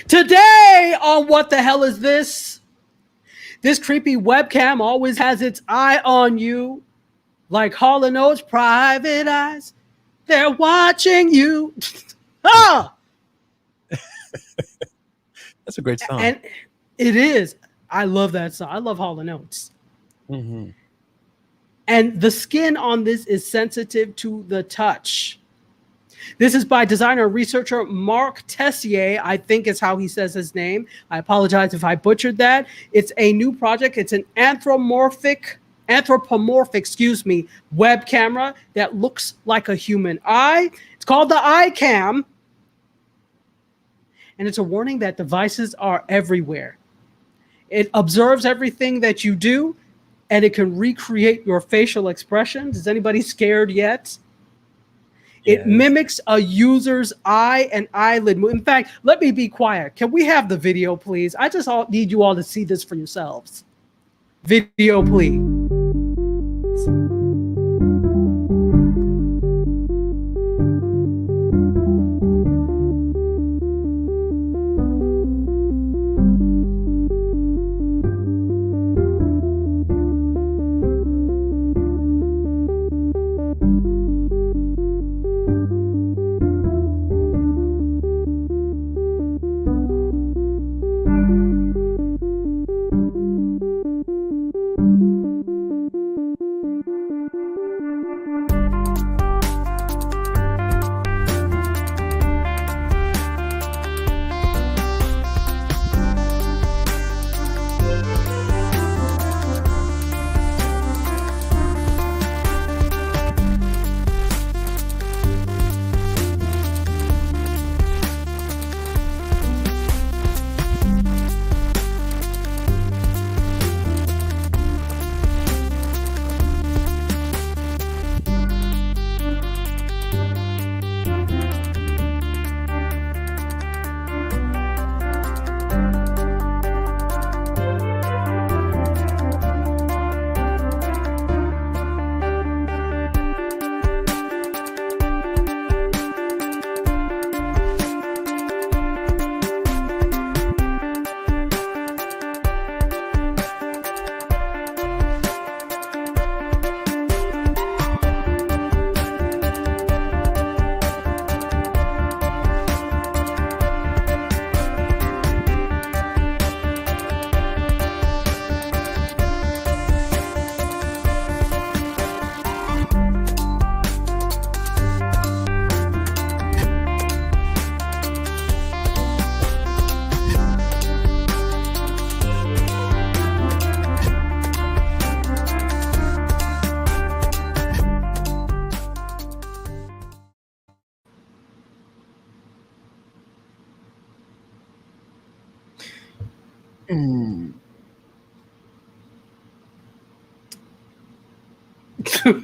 Today on What the Hell Is This? This creepy webcam always has its eye on you. Like Hall & Oates' Private Eyes. They're watching you.
That's a great song.
And it is. I love that song. I love Hall & Oates.
Mm-hmm.
And the skin on this is sensitive to the touch. This is by designer and researcher Marc Tessier, I think is how he says his name. I apologize if I butchered that. It's a new project. It's an anthropomorphic, web camera that looks like a human eye. It's called the iCam. And it's a warning that devices are everywhere. It observes everything that you do, and it can recreate your facial expressions. Is anybody scared yet? It mimics a user's eye and eyelid. In fact, let me be quiet. Can we have the video, please? I just need you all to see this for yourselves. Video, please.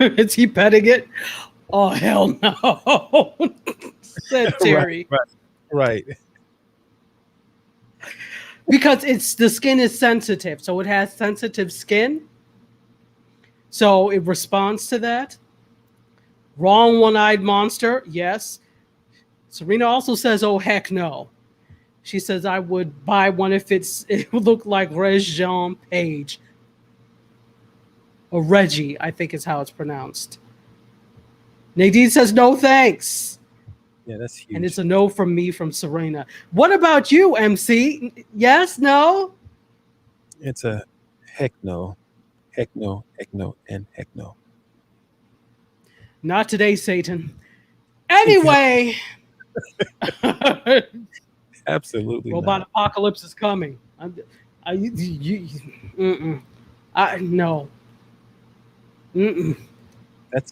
Is he petting it? Oh, hell no. Said Terry.
Right.
Because the skin is sensitive. So it has sensitive skin. So it responds to that. Wrong one-eyed monster. Yes. Serena also says, oh, heck no. She says, I would buy one if it would look like Regine Page. Or Reggie, I think is how it's pronounced. Nadine says, no thanks.
Yeah, that's huge.
And it's a no from me from Serena. What about you, MC? Yes, no?
It's a heck no. Heck no, heck no, and heck no.
Not today, Satan. Anyway.
Absolutely
Robot
not.
apocalypse is coming. No. Mm-mm.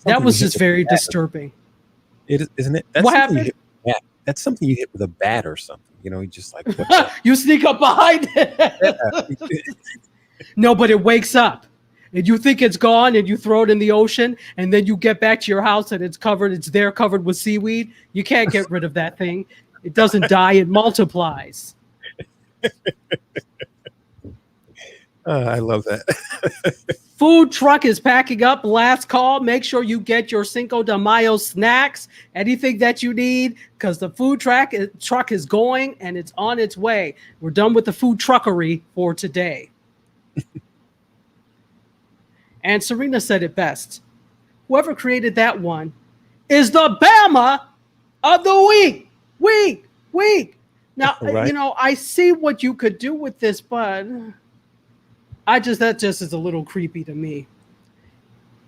That was just very disturbing.
It is, isn't it? That's
what happened?
That's something you hit with a bat or something. You know, you just like
you sneak up behind it. No, but it wakes up. And you think it's gone and you throw it in the ocean and then you get back to your house and it's there covered with seaweed. You can't get rid of that thing. It doesn't die, it multiplies.
I love that.
Food truck is packing up. Last call. Make sure you get your Cinco de Mayo snacks, anything that you need, because the food truck is going and it's on its way. We're done with the food truckery for today. And Serena said it best. Whoever created that one is the Bama of the week. Week. Now,
right.
You know, I see what you could do with this, but that just is a little creepy to me.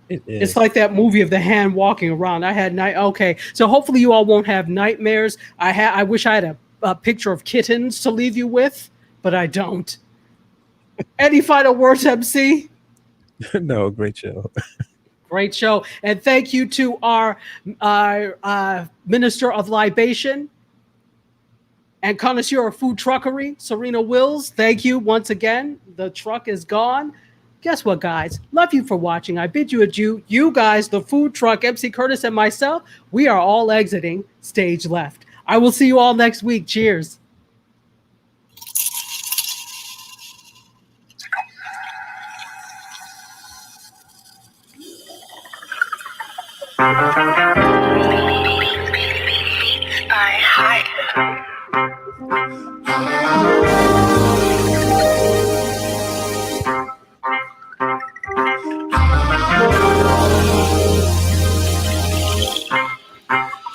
It is.
It's like that movie of the hand walking around. I had night. Okay, so hopefully you all won't have nightmares. I wish I had a picture of kittens to leave you with, but I don't. Any final words, MC?
No, great show.
Great show. And thank you to our Minister of Libation and connoisseur of food truckery, Serena Wills. Thank you once again. The truck is gone. Guess what, guys? Love you for watching. I bid you adieu. You guys, the food truck, MC Curtis, and myself, we are all exiting stage left. I will see you all next week. Cheers.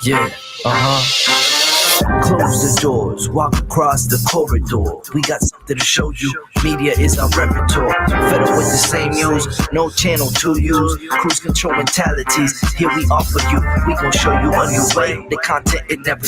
Yeah, Close the doors, walk across the corridor. We got something to show you. Media is our repertoire. Fed up with the same news, no channel to use. Cruise control mentalities, here we offer you. We gon' show you a new way. The content, it never